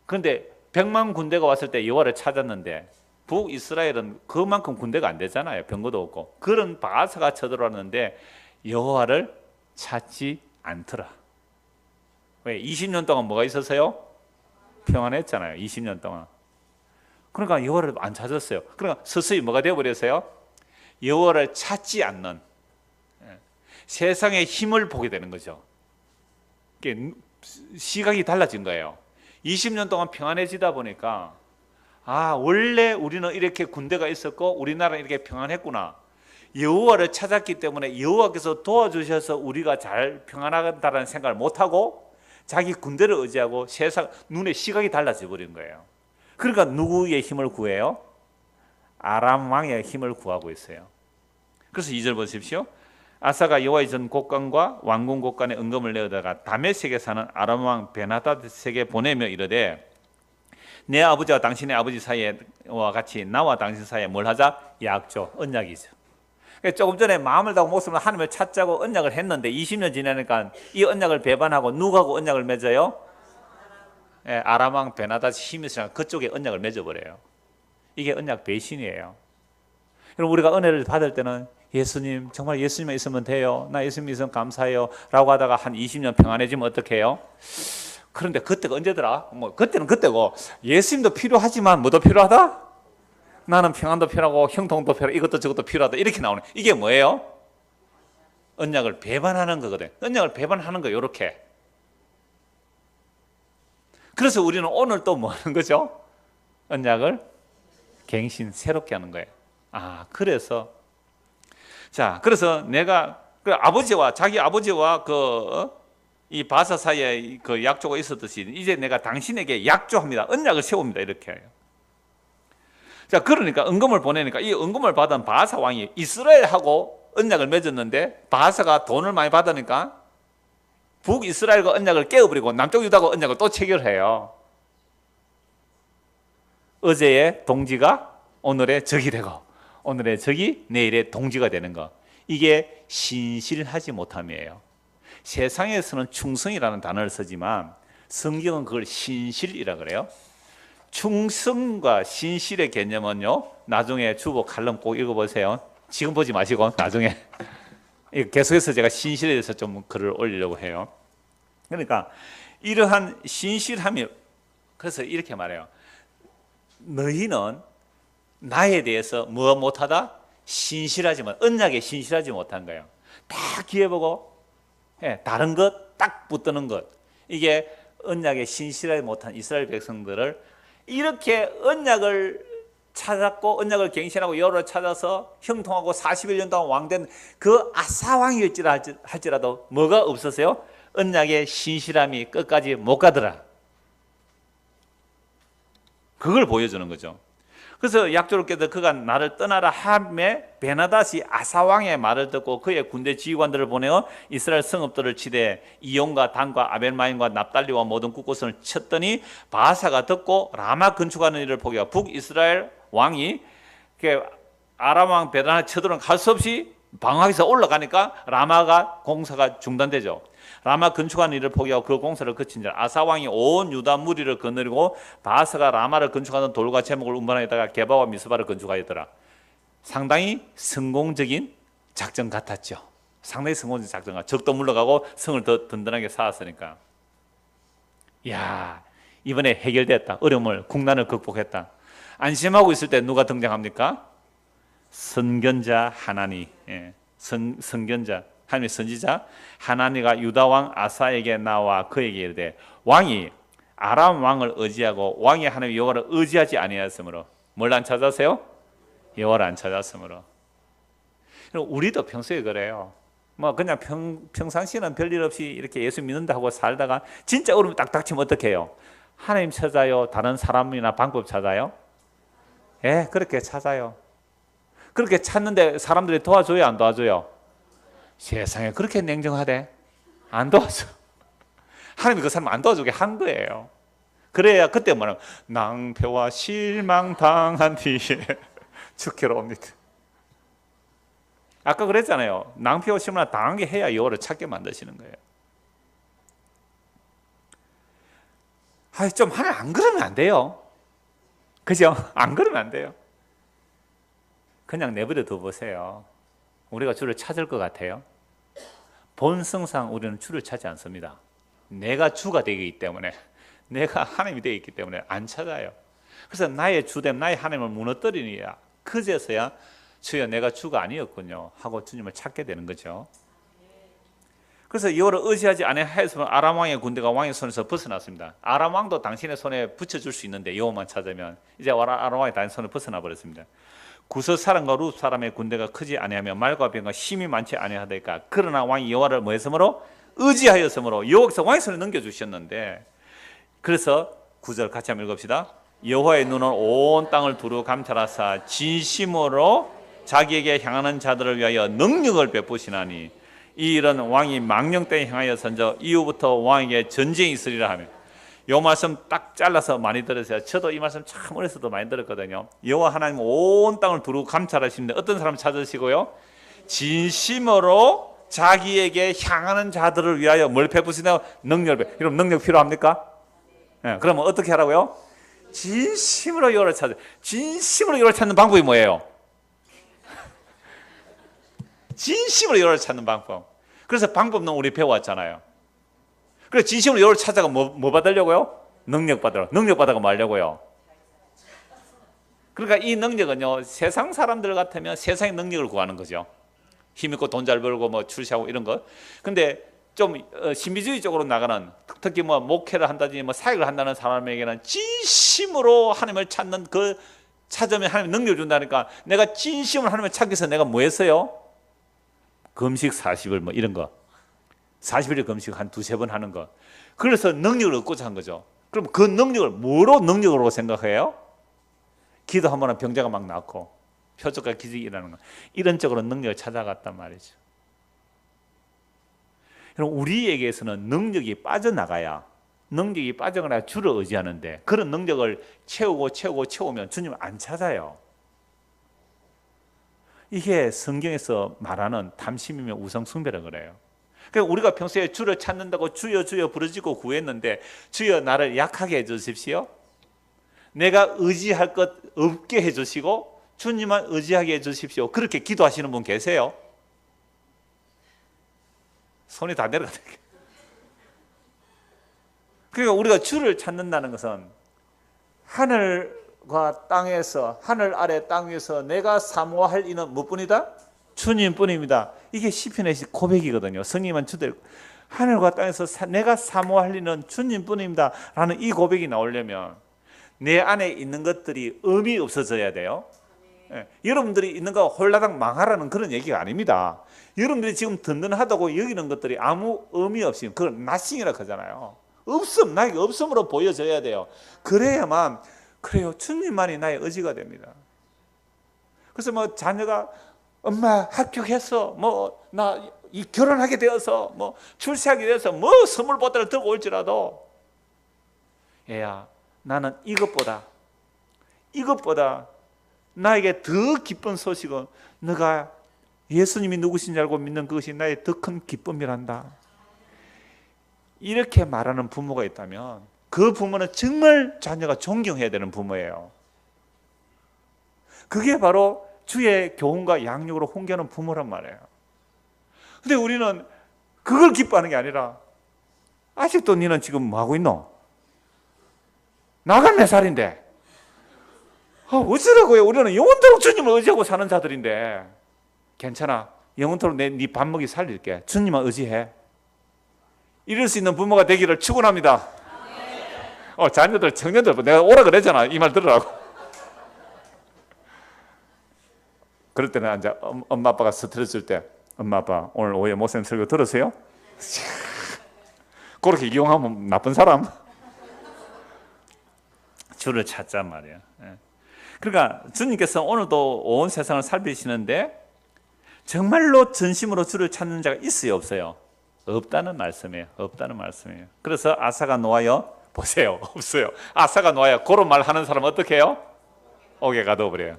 그런데 100만 군대가 왔을 때 여호와를 찾았는데 북이스라엘은 그만큼 군대가 안 되잖아요. 병거도 없고. 그런 바하사가 쳐들어왔는데 여호와를 찾지 않더라. 왜? 20년 동안 뭐가 있었어요? 평안했잖아요. 20년 동안. 그러니까 여호와를 안 찾았어요. 그러니까 서서히 뭐가 되어버렸어요? 여호와를 찾지 않는 세상의 힘을 보게 되는 거죠. 시각이 달라진 거예요. 20년 동안 평안해지다 보니까 원래 우리는 이렇게 군대가 있었고 우리나라는 이렇게 평안했구나. 여호와를 찾았기 때문에 여호와께서 도와주셔서 우리가 잘 평안하다는 생각을 못하고 자기 군대를 의지하고 세상 눈의 시각이 달라져 버린 거예요. 그러니까 누구의 힘을 구해요? 아람 왕의 힘을 구하고 있어요. 그래서 2절 보십시오. 아사가 여호와의 전 곡간과 왕궁 곡간에 은금을 내어다가 다메섹에 사는 아람 왕 베나닷에게 보내며 이르되 내 아버지와 당신의 아버지 사이와 같이 나와 당신 사이에 뭘 하자? 약조, 언약이죠. 조금 전에 마음을 다하고 목숨을 하나님을 찾자고 언약을 했는데 20년 지나니까 이 언약을 배반하고 누구하고 언약을 맺어요? 아람 왕 베나닷이 힘이 있으니까 그쪽에 언약을 맺어버려요. 이게 언약 배신이에요. 여러분 우리가 은혜를 받을 때는 예수님 정말 예수님만 있으면 돼요. 나 예수님 있으면 감사해요 라고 하다가 한 20년 평안해지면 어떻게 해요? 그런데 그때가 언제더라? 그때는 그때고 예수님도 필요하지만 뭐도 필요하다? 나는 평안도 필요하고 형통도 필요하고 이것도 저것도 필요하다 이렇게 나오네. 이게 뭐예요? 언약을 배반하는 거거든. 언약을 배반하는 거예요. 이렇게. 그래서 우리는 오늘 또 뭐 하는 거죠? 언약을 갱신 새롭게 하는 거예요. 그래서 그래서 내가 자기 아버지와 이 바사 사이에 그 약조가 있었듯이 이제 내가 당신에게 약조합니다. 언약을 세웁니다. 이렇게 해요. 자, 그러니까 은금을 보내니까 이 은금을 받은 바사 왕이 이스라엘하고 언약을 맺었는데 바사가 돈을 많이 받으니까 북이스라엘과 언약을 깨어버리고 남쪽 유다가 언약을 또 체결해요. 어제의 동지가 오늘의 적이 되고 오늘의 적이 내일의 동지가 되는 거. 이게 신실하지 못함이에요. 세상에서는 충성이라는 단어를 쓰지만 성경은 그걸 신실이라 그래요. 충성과 신실의 개념은요, 나중에 주보 칼럼 꼭 읽어보세요. 지금 보지 마시고 나중에 계속해서 제가 신실에 대해서 좀 글을 올리려고 해요. 그러니까 이러한 신실함이, 그래서 이렇게 말해요. 너희는 나에 대해서 뭐 못하다? 신실하지만 언약에 신실하지 못한 거예요. 다 기회보고 다른 것 딱 붙드는 것. 이게 언약에 신실하지 못한 이스라엘 백성들을 이렇게 언약을 찾았고 언약을 갱신하고 여호와를 찾아서 형통하고 41년 동안 왕된 그 아사 왕일지라도 뭐가 없었어요? 언약의 신실함이 끝까지 못 가더라. 그걸 보여주는 거죠. 그래서 약조롭게도 그가 나를 떠나라 함에 베나닷이 아사 왕의 말을 듣고 그의 군대 지휘관들을 보내어 이스라엘 성읍들을 치되 이온과 단과 아벨마임과 납달리와 모든 곳곳을 쳤더니 바사가 듣고 라마 건축하는 일을 포기하고 북이스라엘 왕이 아람 왕 베나닷 쳐들어온 갈 수 없이 방황해서 올라가니까 라마가 공사가 중단되죠. 라마 건축하는 일을 포기하고 그 공사를 그친 자 아사 왕이 온 유다 무리를 거느리고 바사가 라마를 건축하는 돌과 제목을 운반하다가 게바와 미스바를 건축하였더라. 상당히 성공적인 작전 같았죠. 상당히 성공적인 작전 같았죠. 적도 물러가고 성을 더 든든하게 쌓았으니까. 이야, 이번에 해결됐다. 어려움을, 국난을 극복했다. 안심하고 있을 때 누가 등장합니까? 선견자 하나니. 선견자 하나님의 선지자 하나니가 유다 왕 아사에게 나와 그에게 이르되 왕이 아람 왕을 의지하고 왕이 하나님 여호와를 의지하지 아니하였으므로 뭘 안 찾았어요? 여호와를 안 찾았으므로. 우리도 평소에 그래요. 뭐 그냥 평상시는 별일 없이 이렇게 예수 믿는다 하고 살다가 진짜 어려움이 딱 닥치면 어떻게 해요? 하나님 찾아요? 다른 사람이나 방법 찾아요? 그렇게 찾아요. 그렇게 찾는데 사람들이 도와줘요? 안 도와줘요? 세상에 그렇게 냉정하대? 안 도와줘. 하나님이 그 사람 안 도와주게 한 거예요. 그래야 그때 뭐냐면 낭패와 실망당한 뒤에 주께로 옵니다. 아까 그랬잖아요. 낭패와 실망 당한 게 해야 여호와를 찾게 만드시는 거예요. 좀 하나님 안 그러면 안 돼요. 그죠? 안 그러면 안 돼요. 그냥 내버려 둬보세요. 우리가 주를 찾을 것 같아요? 본성상 우리는 주를 찾지 않습니다. 내가 주가 되기 때문에, 내가 하나님이 되어 있기 때문에 안 찾아요. 그래서 나의 주됨, 나의 하나님을 무너뜨리니야 그제서야 주여 내가 주가 아니었군요 하고 주님을 찾게 되는 거죠. 그래서 여호와를 의지하지 아니하였으면 아람 왕의 군대가 왕의 손에서 벗어났습니다. 아람 왕도 당신의 손에 붙여줄 수 있는데 여호와만 찾으면 이제 아람 왕이 당신 손에 벗어나 버렸습니다. 구스 사람과 룻 사람의 군대가 크지 아니하며 말과 병과 힘이 많지 아니하다니까 그러나 왕이 여호와를 뭐 했으므로 의지하였으므로 여호와께서 왕의 손에 넘겨주셨는데, 그래서 9절 같이 한번 읽읍시다. 여호와의 눈은 온 땅을 두루 감찰하사 진심으로 자기에게 향하는 자들을 위하여 능력을 베푸시나니 이 일은 왕이 망령 때에 향하여 선저 이후부터 왕에게 전쟁이 있으리라 하며. 이 말씀 딱 잘라서 많이 들으세요. 저도 이 말씀 참 어려서도 많이 들었거든요. 여호와 하나님 온 땅을 두루 감찰하시는데 어떤 사람 찾으시고요? 진심으로 자기에게 향하는 자들을 위하여 뭘 베푸시나요? 능력을. 그럼 능력 필요합니까? 그러면 어떻게 하라고요? 진심으로 여호와를 찾아. 진심으로 여호와를 찾는 방법이 뭐예요? 진심으로 여호와를 찾는 방법. 그래서 방법은 우리 배워왔잖아요. 그래서 진심으로 여호와를 찾아가 뭐 받으려고요? 능력 받으러. 능력 받아가 뭐 하려고요? 그러니까 이 능력은요, 세상 사람들 같으면 세상의 능력을 구하는 거죠. 힘있고 돈 잘 벌고 뭐 출세하고 이런 거. 근데 좀 신비주의적으로 나가는, 특히 뭐 목회를 한다든지 뭐 사역을 한다는 사람에게는 진심으로 하나님을 찾는 그 찾으면 하나님 능력을 준다니까, 내가 진심으로 하나님을 찾기 위해서 내가 뭐 했어요? 금식 40일 뭐 이런 거. 40일 금식 한 두세 번 하는 거. 그래서 능력을 얻고자 한 거죠. 그럼 그 능력을 뭐로 능력으로 생각해요? 기도 한 번은 병자가 막 낫고 표적과 기적이 일어나는 거. 이런 쪽으로 능력을 찾아갔단 말이죠. 여러분, 우리에게서는 능력이 빠져나가야, 능력이 빠져나가야 주를 의지하는데, 그런 능력을 채우면 주님을 안 찾아요. 이게 성경에서 말하는 탐심이며 우상숭배라고 그래요. 그러니까 우리가 평소에 주를 찾는다고 주여 주여 부르짖고 구했는데, 주여 나를 약하게 해주십시오, 내가 의지할 것 없게 해주시고 주님만 의지하게 해주십시오, 그렇게 기도하시는 분 계세요? 손이 다 내려가다. 그러니까 우리가 주를 찾는다는 것은 하늘과 땅에서, 하늘 아래 땅 위에서 내가 사모할 이는 무엇뿐이다? 주님뿐입니다. 이게 시편의 고백이거든요. 성령만 주들, 하늘과 땅에서 내가 사모할 이는 주님뿐입니다 라는 이 고백이 나오려면 내 안에 있는 것들이 의미 없어져야 돼요. 여러분들이 있는 거 홀라당 망하라는 그런 얘기가 아닙니다. 여러분들이 지금 든든하다고 여기는 것들이 아무 의미 없이, 그건 나싱이라고 하잖아요. 나에게 없음으로 보여져야 돼요. 그래야만, 그래요, 주님만이 나의 의지가 됩니다. 그래서 뭐 자녀가 엄마 합격했어, 뭐 나 결혼하게 되어서, 뭐 출세하게 되어서, 뭐 선물 보따리를 들고 올지라도, 얘야, 나는 이것보다 나에게 더 기쁜 소식은 너가 예수님이 누구신지 알고 믿는 그것이 나의 더 큰 기쁨이란다. 이렇게 말하는 부모가 있다면 그 부모는 정말 자녀가 존경해야 되는 부모예요. 그게 바로 주의 교훈과 양육으로 훈계하는 부모란 말이에요. 근데 우리는 그걸 기뻐하는 게 아니라, 아직도 너는 지금 뭐 하고 있노? 나가 몇 살인데? 어쩌라고요? 우리는 영원토록 주님을 의지하고 사는 자들인데. 괜찮아, 영원토록 네 밥 먹이 살릴게, 주님만 의지해. 이럴 수 있는 부모가 되기를 축원합니다. 자녀들, 청년들, 내가 오라 그랬잖아, 이 말 들으라고. 그럴 때는 이제 엄마 아빠가 스트레스 줄 때, 엄마 아빠 오늘 오후에 목사님 설교 들으세요? 그렇게 이용하면 나쁜 사람. 주를 찾자 말이야. 그러니까 주님께서 오늘도 온 세상을 살피시는데 정말로 진심으로 주를 찾는 자가 있어요, 없어요? 없다는 말씀이에요. 없다는 말씀이에요. 그래서 아사가 놓아요, 보세요, 없어요. 아사가 놓아요, 그런 말 하는 사람은 어떻게 해요? 옥에 가둬버려요.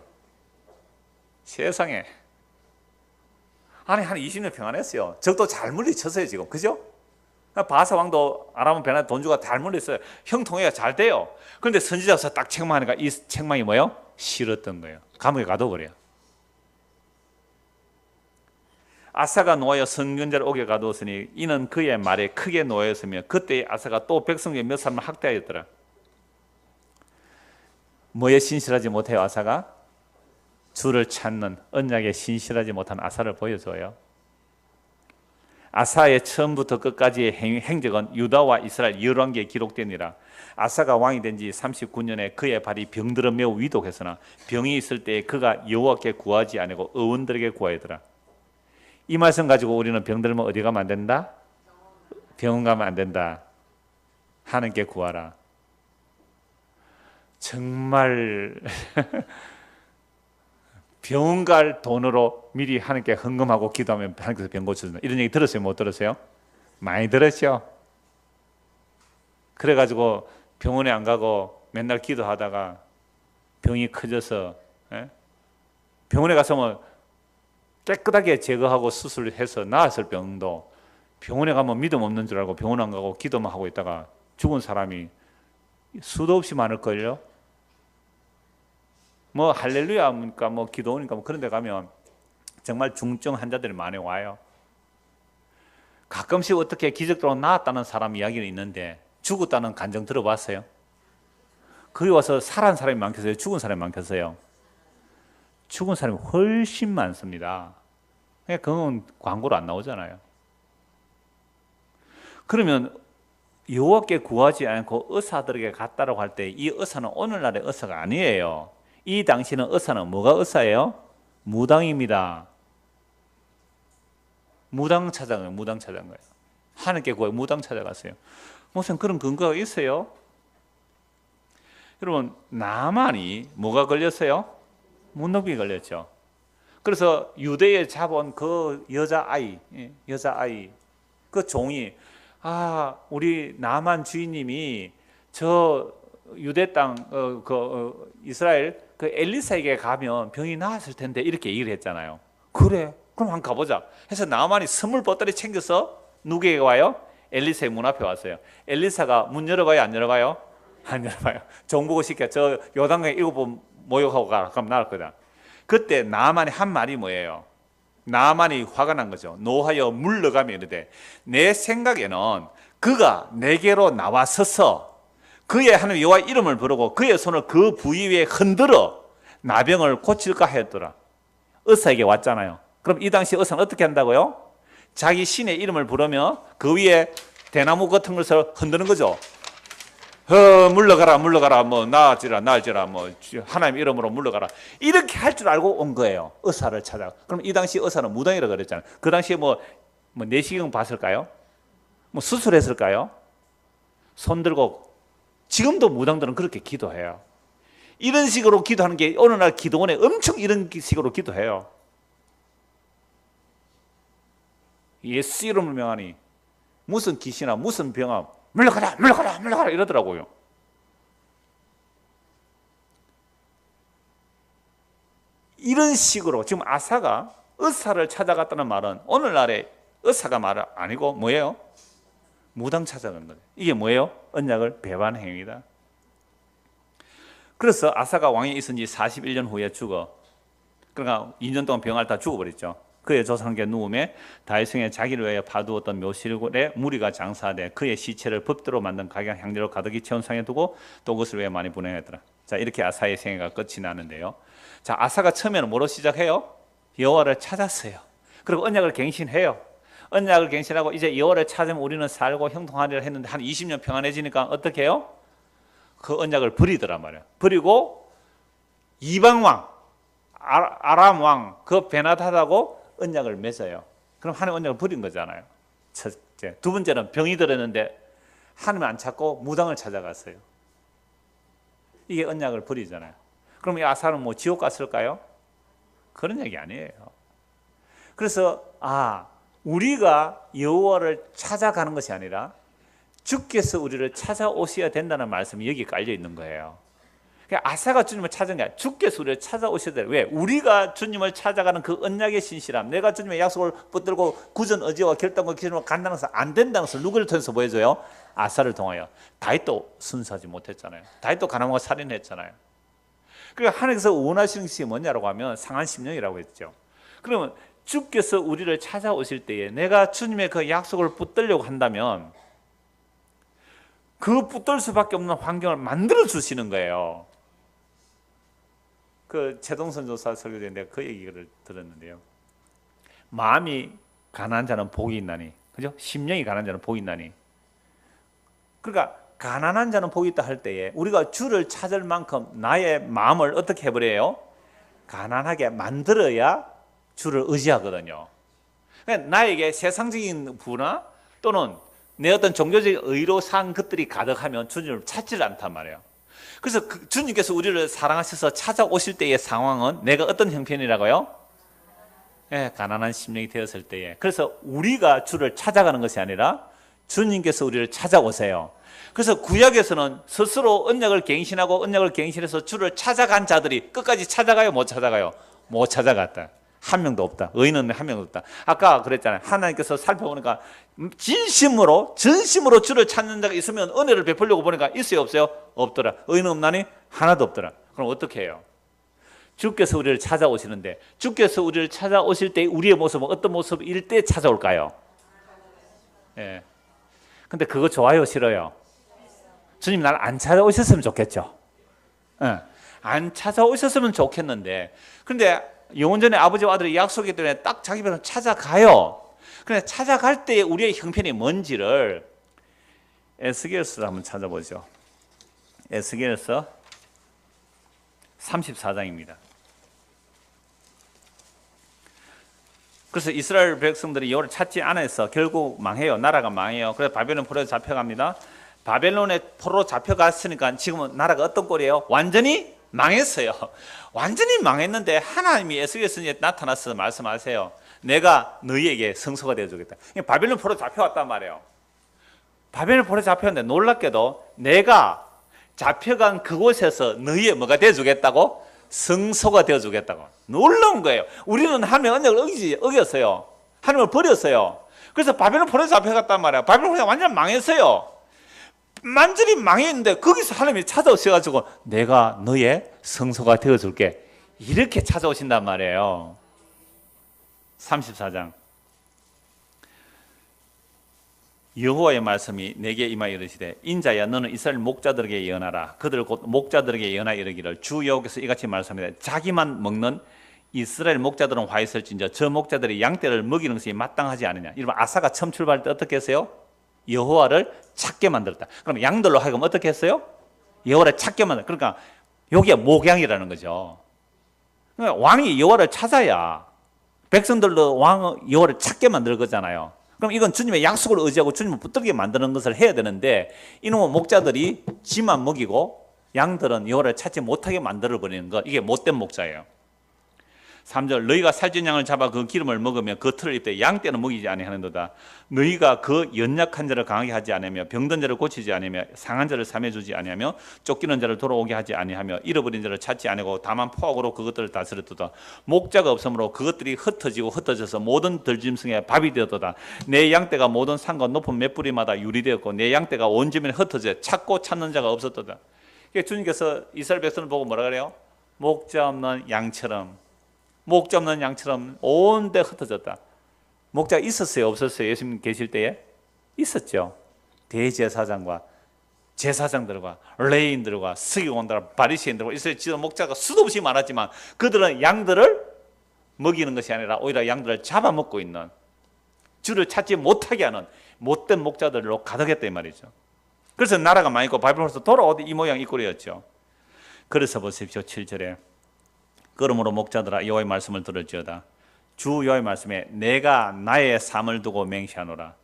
세상에. 아니, 한 20년 평안했어요. 적도 잘 물리쳤어요 지금, 그죠? 바사 왕도 아람 베나 돈 주고 잘 물렸어요. 형통해야 잘 돼요. 그런데 선지자서 딱 책망하니까 이 책망이 뭐예요? 싫었던 거예요. 감옥에 가둬버려요. 아사가 놓여 선견자를 옥에 가두었으니 이는 그의 말에 크게 놓였으며, 그때 아사가 또 백성 중에 몇 사람을 학대하였더라. 뭐에 신실하지 못해요? 아사가 주를 찾는 언약에 신실하지 못한 아사를 보여줘요. 아사의 처음부터 끝까지의 행적은 유다와 이스라엘 열왕기에 기록되니라. 아사가 왕이 된 지 39년에 그의 발이 병들어 매우 위독했으나 병이 있을 때에 그가 여호와께 구하지 아니고 의원들에게 구하였더라. 이 말씀 가지고 우리는 병들면 어디 가면 안 된다? 병원 가면 안 된다. 하나님께 구하라. 정말 병원 갈 돈으로 미리 하나님께 헌금하고 기도하면 하나님께서 병 고쳐준다. 이런 얘기 들었어요? 못 들었어요? 많이 들었죠? 그래가지고 병원에 안 가고 맨날 기도하다가 병이 커져서, 병원에 가서 뭐 깨끗하게 제거하고 수술해서 나았을 병도 병원에 가면 믿음 없는 줄 알고 병원 안 가고 기도만 하고 있다가 죽은 사람이 수도 없이 많을걸요? 뭐 할렐루야 하니까 뭐 기도하니까 뭐 그런 데 가면 정말 중증 환자들이 많이 와요. 가끔씩 어떻게 기적적으로 나았다는 사람 이야기는 있는데 죽었다는 간증 들어봤어요? 거기 와서 살아난 사람이 많겠어요? 죽은 사람이 많겠어요? 죽은 사람이 훨씬 많습니다. 그건 광고로 안 나오잖아요. 그러면 여호와께 구하지 않고 의사들에게 갔다라고 할 때 이 의사는 오늘날의 의사가 아니에요. 이 당시는 의사는 뭐가 의사예요? 무당입니다. 무당 찾아가요. 무당 찾아가요. 하나님께 구하고 무당 찾아갔어요. 무슨 그런 근거가 있어요? 여러분, 나만이 뭐가 걸렸어요? 문둥병이 걸렸죠. 그래서 유대에 잡은 그 여자아이, 그 종이 우리 나만 주인님이 저 유대 땅 이스라엘 그 엘리사에게 가면 병이 나았을 텐데 이렇게 얘기를 했잖아요. 그래, 그럼 한번 가보자 해서 나만이 선물 보따리 챙겨서 누구에게 와요? 엘리사의 문 앞에 왔어요. 엘리사가 문 열어봐요, 안 열어봐요? 안 열어봐요. 종 보고 시켜. 저 요단강에 7번 모욕하고 가라. 그럼 나을 거다. 그때 나만이 한 말이 뭐예요? 나만이 화가 난 거죠. 노하여 물러가며 이르되 내 생각에는 그가 내게로 나와서서 그의 하나님 여호와 이름을 부르고 그의 손을 그 부위 위에 흔들어 나병을 고칠까 하였더라. 의사에게 왔잖아요. 그럼 이 당시 의사는 어떻게 한다고요? 자기 신의 이름을 부르며 그 위에 대나무 같은 것을 흔드는 거죠. 물러가라, 물러가라, 뭐 나아지라, 나아지라, 뭐 하나님 이름으로 물러가라. 이렇게 할 줄 알고 온 거예요. 의사를 찾아. 그럼 이 당시 의사는 무당이라고 그랬잖아요. 그 당시에 뭐 내시경 봤을까요? 뭐 수술했을까요? 손 들고. 지금도 무당들은 그렇게 기도해요. 이런 식으로 기도하는 게 어느 날 기도원에 엄청 이런 식으로 기도해요. 예수 이름을 명하니 무슨 귀신아 무슨 병아 물러가라 물러가라 물러가라 이러더라고요. 이런 식으로 지금 아사가 의사를 찾아갔다는 말은 오늘날의 의사가 말 아니고 뭐예요? 무당 찾아간 거예요. 이게 뭐예요? 언약을 배반한 행위다. 그래서 아사가 왕에 있은 지 41년 후에 죽어. 그러니까 2년 동안 병 앓다 죽어버렸죠. 그의 조상에게 누움에 다윗성에 자기를 위하여 파두었던 묘실에 무리가 장사하되 그의 시체를 법대로 만든 각양 향료로 가득히 채운 상에 두고 또 그것을 위해 많이 분행했더라. 자, 이렇게 아사의 생애가 끝이 나는데요. 자, 아사가 처음에는 뭐로 시작해요? 여호와를 찾았어요. 그리고 언약을 갱신해요. 언약을 갱신하고 이제 여호와를 찾으면 우리는 살고 형통하리라 했는데 한 20년 평안해지니까 어떻게 해요? 그 언약을 버리더란 말이에요. 버리고 이방 왕 아람 왕 그 베나다하고 언약을 맺어요. 그럼 하나님 언약을 버린 거잖아요. 첫째. 두 번째는 병이 들었는데 하나님 안 찾고 무당을 찾아갔어요. 이게 언약을 버리잖아요. 그럼 이 아사는 뭐 지옥 갔을까요? 그런 얘기 아니에요. 그래서 우리가 여호와를 찾아가는 것이 아니라 주께서 우리를 찾아오셔야 된다는 말씀이 여기 깔려 있는 거예요. 아사가 주님을 찾은 게 아니라 주께서 우리를 찾아오셔야 돼요. 왜? 우리가 주님을 찾아가는 그 언약의 신실함, 내가 주님의 약속을 붙들고 굳은 의지와 결단과 기준으로 간다는 것은 안 된다는 것을 누구를 통해서 보여줘요? 아사를 통하여. 다윗도 순수하지 못했잖아요. 다윗도 가늠하고 살인했잖아요. 그러니까 하나님께서 원하시는 것이 뭐냐라고 하면 상한 심령이라고 했죠. 그러면 주께서 우리를 찾아오실 때에 내가 주님의 그 약속을 붙들려고 한다면 그 붙들 수밖에 없는 환경을 만들어 주시는 거예요. 그 최동선 조사 설교에 내가 그 얘기를 들었는데요. 마음이 가난한 자는 복이 있나니, 그죠? 심령이 가난한 자는 복이 있나니. 그러니까 가난한 자는 복이 있다 할 때에 우리가 주를 찾을 만큼 나의 마음을 어떻게 해버려요? 가난하게 만들어야 주를 의지하거든요. 그러니까 나에게 세상적인 부나 또는 내 어떤 종교적인 의로 산 것들이 가득하면 주님을 찾지를 않단 말이에요. 그래서 주님께서 우리를 사랑하셔서 찾아오실 때의 상황은 내가 어떤 형편이라고요? 가난한 심령이 되었을 때에. 그래서 우리가 주를 찾아가는 것이 아니라 주님께서 우리를 찾아오세요. 그래서 구약에서는 스스로 언약을 갱신하고 언약을 갱신해서 주를 찾아간 자들이 끝까지 찾아가요? 못 찾아가요? 못 찾아갔다. 한 명도 없다. 의인은 한 명도 없다. 아까 그랬잖아요. 하나님께서 살펴보니까 진심으로 전심으로 주를 찾는 자가 있으면 은혜를 베풀려고 보니까 있어요 없어요? 없더라. 의인은 없나니? 하나도 없더라. 그럼 어떻게 해요? 주께서 우리를 찾아오시는데 주께서 우리를 찾아오실 때 우리의 모습은 어떤 모습일 때 찾아올까요? 예. 근데 그거 좋아요 싫어요? 주님 날 안 찾아오셨으면 좋겠죠. 예. 안 찾아오셨으면 좋겠는데 근데 영원전에 아버지와 아들의 약속이기 때문에 딱 자기 배로 찾아가요. 그런데 찾아갈 때 우리의 형편이 뭔지를 에스겔서를 한번 찾아보죠. 에스겔서 34장입니다. 그래서 이스라엘 백성들이 여호와를 찾지 않아서 결국 망해요. 나라가 망해요. 그래서 바벨론 포로에 잡혀갑니다. 바벨론의 포로로 잡혀갔으니까 지금은 나라가 어떤 꼴이에요? 완전히 망했어요. 완전히 망했는데 하나님이 에스겔서에 나타나서 말씀하세요. 내가 너희에게 성소가 되어주겠다. 바벨론 포로 잡혀왔단 말이에요. 바벨론 포로 잡혔는데 놀랍게도 내가 잡혀간 그곳에서 너희의 뭐가 되어주겠다고? 성소가 되어주겠다고. 놀라운 거예요. 우리는 하나님의 언약을 어겼어요. 하나님을 버렸어요. 그래서 바벨론 포로 잡혀갔단 말이에요. 바벨론 포로가 완전 망했어요. 완전히 망했는데 거기서 하나님이 찾아오셔가지고 내가 너의 성소가 되어줄게. 이렇게 찾아오신단 말이에요. 34장. 여호와의 말씀이 내게 임하여 이르시되 인자야 너는 이스라엘 목자들에게 예언하라. 그들 곧 목자들에게 예언하여 이르기를 주 여호와께서 이같이 말씀합니다. 자기만 먹는 이스라엘 목자들은 화 있을진저 저 목자들이 양떼를 먹이는 것이 마땅하지 않느냐. 이러면 아사가 처음 출발할 때 어떻게 했어요? 여호와를 찾게 만들었다. 그럼 양들로 하여금 어떻게 했어요? 여호와를 찾게 만들었다. 그러니까 여기가 목양이라는 거죠. 그러니까 왕이 여호와를 찾아야 백성들도 여호와를 찾게 만들 거잖아요. 그럼 이건 주님의 약속을 의지하고 주님을 붙들게 만드는 것을 해야 되는데 이놈의 목자들이 지만 먹이고 양들은 여호와를 찾지 못하게 만들어버리는 것, 이게 못된 목자예요. 3절 너희가 살찐 양을 잡아 그 기름을 먹으며 그 털을 입되 양떼는 먹이지 아니하는도다. 너희가 그 연약한 자를 강하게 하지 아니하며 병든 자를 고치지 아니하며 상한 자를 삼해주지 아니하며 쫓기는 자를 돌아오게 하지 아니하며 잃어버린 자를 찾지 아니하고 다만 포악으로 그것들을 다스렸도다. 목자가 없으므로 그것들이 흩어지고 흩어져서 모든 들짐승의 밥이 되었도다. 내 양떼가 모든 산과 높은 몇 뿌리마다 유리되었고 내 양떼가 온 주민에 흩어져 찾고 찾는 자가 없었도다. 주님께서 이스라엘 백성을 보고 뭐라 그래요? 목자 없는 양처럼, 목자 없는 양처럼 온 데 흩어졌다. 목자가 있었어요? 없었어요? 예수님 계실 때에? 있었죠. 대제사장과 제사장들과 레인들과 서기관들과 바리새인들과 이스라엘 지도 목자가 수도 없이 많았지만 그들은 양들을 먹이는 것이 아니라 오히려 양들을 잡아먹고 있는, 주를 찾지 못하게 하는 못된 목자들로 가득했다 이 말이죠. 그래서 나라가 망했고 바벨론에서 돌아오듯 이 모양 이 꼴이었죠. 그래서 보십시오. 7절에 그러므로 목자들아 여호와의 말씀을 들을지어다. 주 여호와의 말씀에 내가 나의 삶을 두고 맹세하노라.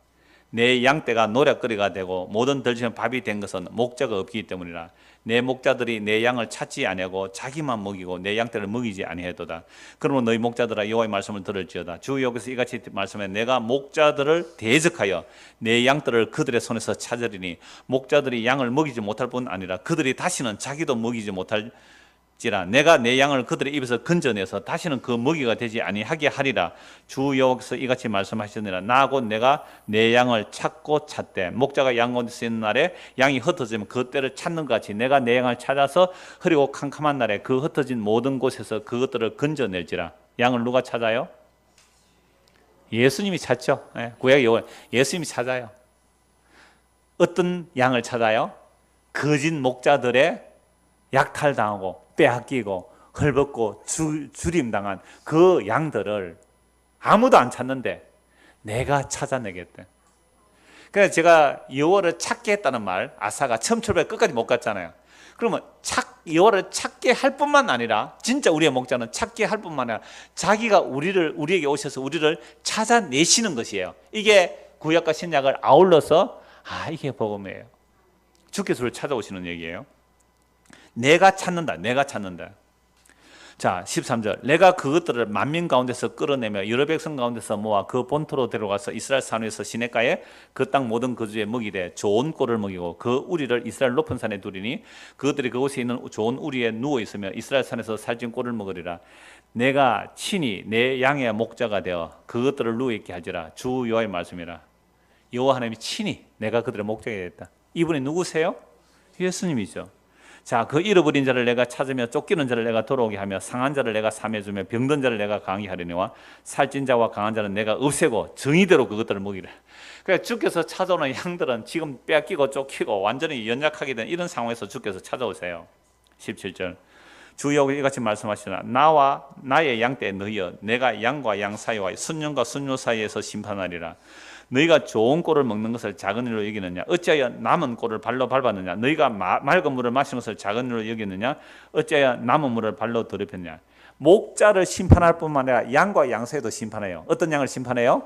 내 양떼가 노략거리가 되고 모든 들짐승의 밥이 된 것은 목자가 없기 때문이라. 내 목자들이 내 양을 찾지 아니하고 자기만 먹이고 내 양떼를 먹이지 아니하도다. 그러므로 너희 목자들아 여호와의 말씀을 들을지어다. 주 여호와께서 이같이 말씀해 내가 목자들을 대적하여 내 양들을 그들의 손에서 찾으리니 목자들이 양을 먹이지 못할 뿐 아니라 그들이 다시는 자기도 먹이지 못할 내가 내 양을 그들의 입에서 건져내서 다시는 그 먹이가 되지 아니하게 하리라. 주 여호와께서 이같이 말씀하셨느니라. 나 곧 내가 내 양을 찾고 찾되 목자가 양 가운데 있는 날에 양이 흩어지면 그 때를 찾는 것 같이 내가 내 양을 찾아서 흐리고 캄캄한 날에 그 흩어진 모든 곳에서 그것들을 건져낼지라. 양을 누가 찾아요? 예수님이 찾죠. 구약 여호와 예수님이 찾아요. 어떤 양을 찾아요? 거짓 목자들의 약탈당하고 빼앗기고 헐벗고 주림당한 그 양들을 아무도 안 찾는데 내가 찾아내겠대. 그래서 제가 여호와를 찾게 했다는 말, 아사가 처음 출발 끝까지 못 갔잖아요. 그러면 여호와를 찾게 할 뿐만 아니라 진짜 우리의 목자는 찾게 할 뿐만 아니라 자기가 우리에게 오셔서 우리를 찾아내시는 것이에요. 이게 구약과 신약을 아울러서 이게 복음이에요. 주께서 우리를 찾아오시는 얘기예요. 내가 찾는다. 내가 찾는다. 자 13절 내가 그것들을 만민 가운데서 끌어내며 여러 백성 가운데서 모아 그 본토로 데려가서 이스라엘 산위에서 시내가에 그 땅 모든 거주에 먹이되 좋은 꼴을 먹이고 그 우리를 이스라엘 높은 산에 두리니 그것들이 그곳에 있는 좋은 우리에 누워 있으며 이스라엘 산에서 살찐 꼴을 먹으리라. 내가 친히 내 양의 목자가 되어 그것들을 누워 있게 하지라. 주 여호와의 말씀이라. 여호와 하나님이 친히 내가 그들의 목자가 되었다. 이분이 누구세요? 예수님이죠. 자, 그 잃어버린 자를 내가 찾으며 쫓기는 자를 내가 돌아오게 하며 상한 자를 내가 삼해주며 병든 자를 내가 강하게 하려니와 살찐 자와 강한 자는 내가 없애고 정의대로 그것들을 먹이라. 그러니까 주께서 찾아오는 양들은 지금 빼앗기고 쫓기고 완전히 연약하게 된 이런 상황에서 주께서 찾아오세요. 17절 주 여호와께서 이같이 말씀하시나 나와 나의 양떼 너희여 내가 양과 양 사이와 순년과 순녀 사이에서 심판하리라. 너희가 좋은 꼴을 먹는 것을 작은 일로 여기느냐? 어찌하여 남은 꼴을 발로 밟았느냐? 너희가 맑은 물을 마시는 것을 작은 일로 여기느냐? 어찌하여 남은 물을 발로 더럽혔냐? 목자를 심판할 뿐만 아니라 양과 양 사이도 심판해요. 어떤 양을 심판해요?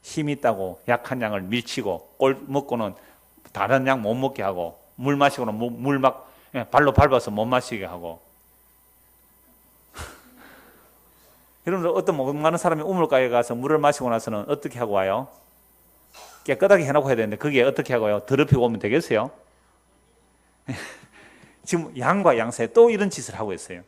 힘 있다고 약한 양을 밀치고 꼴 먹고는 다른 양 못 먹게 하고 물 마시고는 물 막 발로 밟아서 못 마시게 하고 여러분들 어떤 목 마른 사람이 우물가에 가서 물을 마시고 나서는 어떻게 하고 와요? 깨끗하게 해놓고 해야 되는데 그게 어떻게 하고요? 더럽히고 오면 되겠어요? 지금 양과 양 사이에 또 이런 짓을 하고 있어요.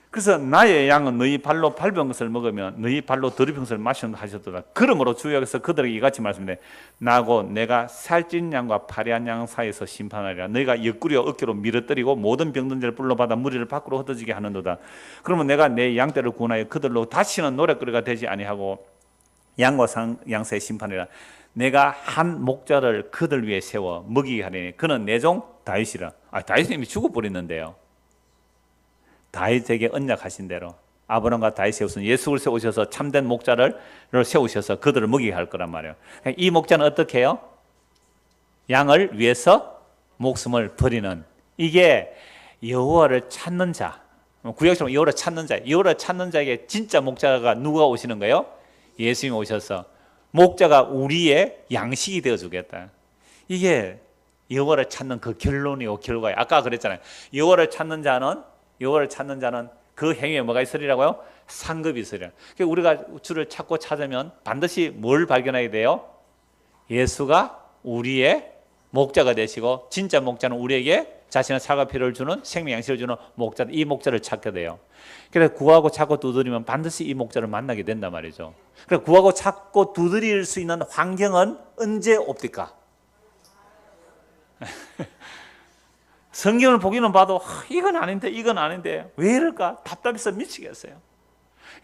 그래서 나의 양은 너희 발로 밟은 것을 먹으면 너희 발로 더럽힌 것을 마시는 거 하셨도다. 그러므로 주여께서 그들에게 이같이 말씀해 나고 내가 살찐 양과 파리한 양 사이에서 심판하리라. 너희가 옆구리와 어깨로 밀어뜨리고 모든 병든 자를 불러받아 무리를 밖으로 흩어지게 하는도다. 그러면 내가 내 양떼를 구원하여 그들로 다시는 노랫거리가 되지 아니하고 양과 양 사이에 심판이라. 내가 한 목자를 그들 위에 세워 먹이게 하리니 그는 내 종 다윗이라. 다윗은 이미 죽어버렸는데요. 다윗에게 언약하신 대로 아브라함과 다윗이 우선 예수를 세우셔서 참된 목자를 세우셔서 그들을 먹이게 할 거란 말이에요. 이 목자는 어떻게 해요? 양을 위해서 목숨을 버리는, 이게 여호와를 찾는 자, 구약처럼 여호와를 찾는 자, 여호와를 찾는 자에게 진짜 목자가 누가 오시는 거예요? 예수님이 오셔서 목자가 우리의 양식이 되어 주겠다. 이게 여호와를 찾는 그 결론이고 결과예요. 아까 그랬잖아요. 여호와를 찾는 자는 그 행위에 뭐가 있으리라고요? 상급이 있으리라. 그러니까 우리가 주를 찾고 찾으면 반드시 뭘 발견하게 돼요? 예수가 우리의 목자가 되시고 진짜 목자는 우리에게 자신의 살과 피를 주는 생명 양식을 주는 목자, 이 목자를 찾게 돼요. 그래서 구하고 찾고 두드리면 반드시 이 목자를 만나게 된단 말이죠. 그래서 구하고 찾고 두드릴 수 있는 환경은 언제 옵니까? 성경을 보기는 봐도 이건 아닌데 왜 이럴까? 답답해서 미치겠어요.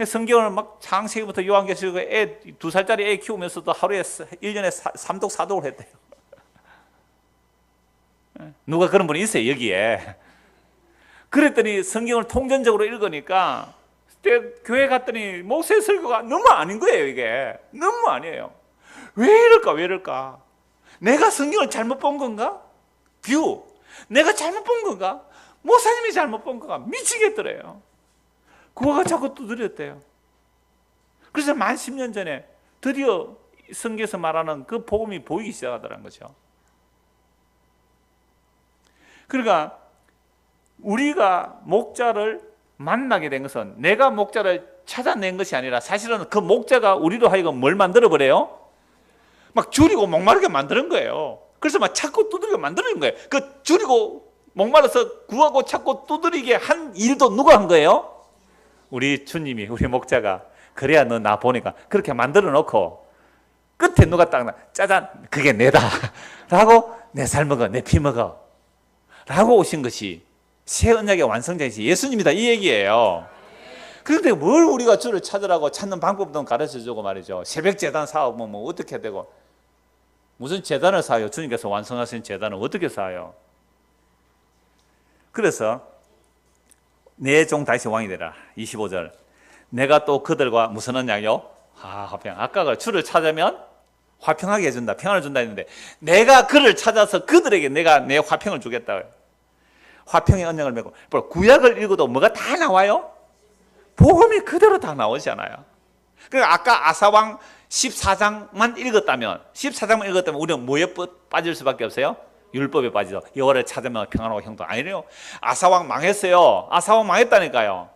성경을 막 창세기부터 요한계시록 애 2살짜리 애 키우면서도 하루에 1년에 3독 4독을 했대요. 누가 그런 분이 있어요 여기에. 그랬더니 성경을 통전적으로 읽으니까 교회 갔더니 목사의 설교가 너무 아닌 거예요. 이게 너무 아니에요. 왜 이럴까? 내가 성경을 잘못 본 건가? 내가 잘못 본 건가? 목사님이 잘못 본 건가? 미치겠더래요. 그거가 자꾸 두드렸대요. 그래서 만 10년 전에 드디어 성경에서 말하는 그 복음이 보이기 시작하더라는 거죠. 그러니까 우리가 목자를 만나게 된 것은 내가 목자를 찾아낸 것이 아니라 사실은 그 목자가 우리로 하여금 뭘 만들어버려요? 막 줄이고 목마르게 만드는 거예요. 그래서 막 찾고 두드리게 만드는 거예요. 그 줄이고 목말라서 구하고 찾고 두드리게 한 일도 누가 한 거예요? 우리 주님이, 우리 목자가. 그래야 너 나 보니까 그렇게 만들어 놓고 끝에 누가 딱 짜잔 그게 내다 라고 내 살 먹어 내 피 먹어 라고 오신 것이 새 언약의 완성자이신 예수님이다 이 얘기예요. 그런데 뭘 우리가 주를 찾으라고 찾는 방법도 가르쳐주고 말이죠. 새벽 제단 사오면 뭐 어떻게 되고 무슨 제단을 쌓아요? 주님께서 완성하신 제단을 어떻게 쌓아요? 그래서 내 종 다윗의 왕이 되라. 25절 내가 또 그들과 무슨 언약이요? 화평. 아까 주를 찾으면 화평하게 해준다, 평안을 준다 했는데 내가 그를 찾아서 그들에게 내가 내 화평을 주겠다. 화평의 언약을 맺고. 구약을 읽어도 뭐가 다 나와요? 복음이 그대로 다 나오잖아요. 그러니까 아까 아사왕 14장만 읽었다면 우리는 뭐에 빠질 수밖에 없어요? 율법에 빠지죠. 여호와를 찾으면 평안하고 형통. 아니래요. 아사왕 망했어요. 아사왕 망했다니까요.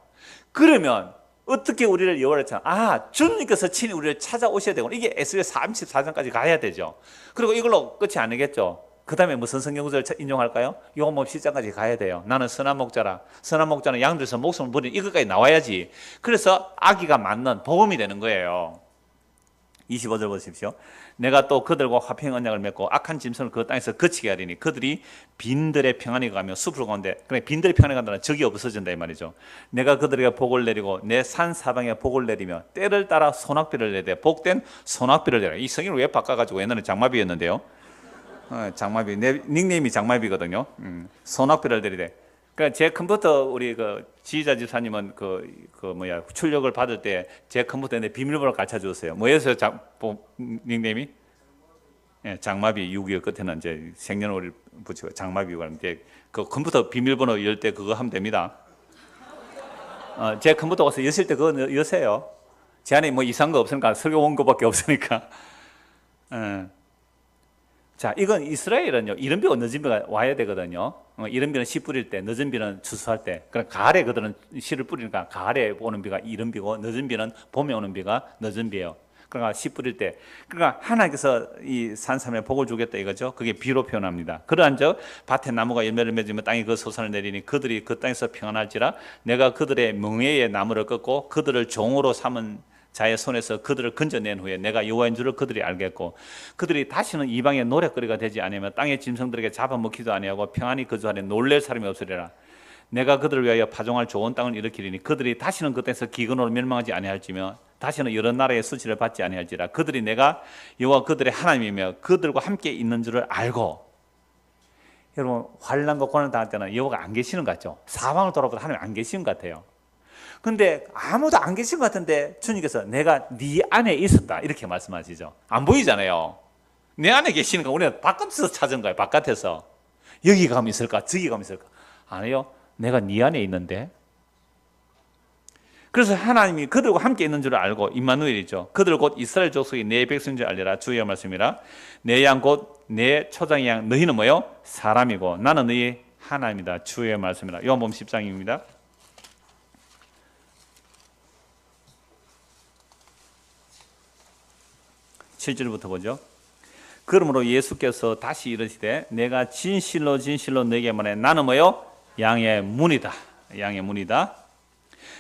그러면 어떻게 우리를 여호와를 찾아? 주님께서 친히 우리를 찾아오셔야 되고 이게 에스겔 34장까지 가야 되죠. 그리고 이걸로 끝이 아니겠죠. 그 다음에 무슨 성경 구절을 인용할까요? 요한복음 10장까지 가야 돼요. 나는 선한 목자라. 선한 목자는 양들에서 목숨을 버리는 이것까지 나와야지. 그래서 아기가 맞는 복음이 되는 거예요. 25절 보십시오. 내가 또 그들과 화평 언약을 맺고 악한 짐승을 그 땅에서 거치게 하리니 그들이 빈들의 평안이 가며 숲을 가운데, 그래 빈들의 평안이 간다는 적이 없어진다 이 말이죠. 내가 그들에게 복을 내리고 내 산 사방에 복을 내리며 때를 따라 소낙비를 내되 복된 소낙비를 내라. 이 성경을 왜 바꿔가지고 옛날에 장마비였는데요. 장마비, 내 닉네임이 장마비거든요. 소낙비를 내리되. 그러니까 제 컴퓨터 우리 그 지휘자 집사님은 출력을 받을 때 제 컴퓨터에 비밀번호 가르쳐 주었어요. 뭐였어요? 닉네임이? 예, 장마비 625 끝에는 이제 생년월일 붙이고 장마비고 하는데 그 컴퓨터 비밀번호 열 때 그거 하면 됩니다. 제 컴퓨터 와서 여실 때 그거 여세요. 제 안에 뭐 이상한 거 없으니까 설교 온 거밖에 없으니까. 자, 이건 이스라엘은요, 이른 비가 늦은 비가 와야 되거든요. 이른 비는 씨 뿌릴 때, 늦은 비는 추수할 때. 그럼 가을에 그들은 씨를 뿌리니까 가을에 오는 비가 이른 비고, 늦은 비는 봄에 오는 비가 늦은 비예요. 그러니까 씨 뿌릴 때. 그러니까 하나님께서 이 산삼에 복을 주겠다 이거죠. 그게 비로 표현합니다. 그러한 적 밭에 나무가 열매를 맺으면 땅이 그 소산을 내리니 그들이 그 땅에서 평안할지라 내가 그들의 멍에의 나무를 꺾고 그들을 종으로 삼은 자의 손에서 그들을 건져낸 후에 내가 여호와인 줄을 그들이 알겠고 그들이 다시는 이방의 노랫거리가 되지 아니하며 땅의 짐승들에게 잡아먹히도 아니하고 평안히 거주하니 놀랄 사람이 없으리라. 내가 그들을 위하여 파종할 좋은 땅을 일으키리니 그들이 다시는 그 땅에서 기근으로 멸망하지 아니할지며 다시는 여러 나라의 수치를 받지 아니할지라. 그들이 내가 여호와 그들의 하나님이며 그들과 함께 있는 줄을 알고. 여러분, 환난과 고난을 당할 때는 여호와가 안 계시는 것 같죠? 사방을 돌아보다 하나님 안 계시는 것 같아요. 근데 아무도 안 계신 것 같은데 주님께서 내가 네 안에 있었다 이렇게 말씀하시죠. 안 보이잖아요. 내 안에 계시는 거 우리가 바깥에서 찾은 거예요. 바깥에서. 여기 가면 있을까 저기 가면 있을까. 아니요, 내가 네 안에 있는데. 그래서 하나님이 그들과 함께 있는 줄 알고 임마누엘이죠. 그들 곧 이스라엘 족속이 내 백성인 줄 알리라. 주의 말씀이라. 내 양 곧 내 초장의 양 너희는 뭐요? 사람이고 나는 너희 하나님이다. 주의 말씀이라. 요한복음 10장입니다. 7절부터 보죠. 그러므로 예수께서 다시 이르시되 내가 진실로 진실로 너에게 말해 나는 뭐요? 양의 문이다. 양의 문이다.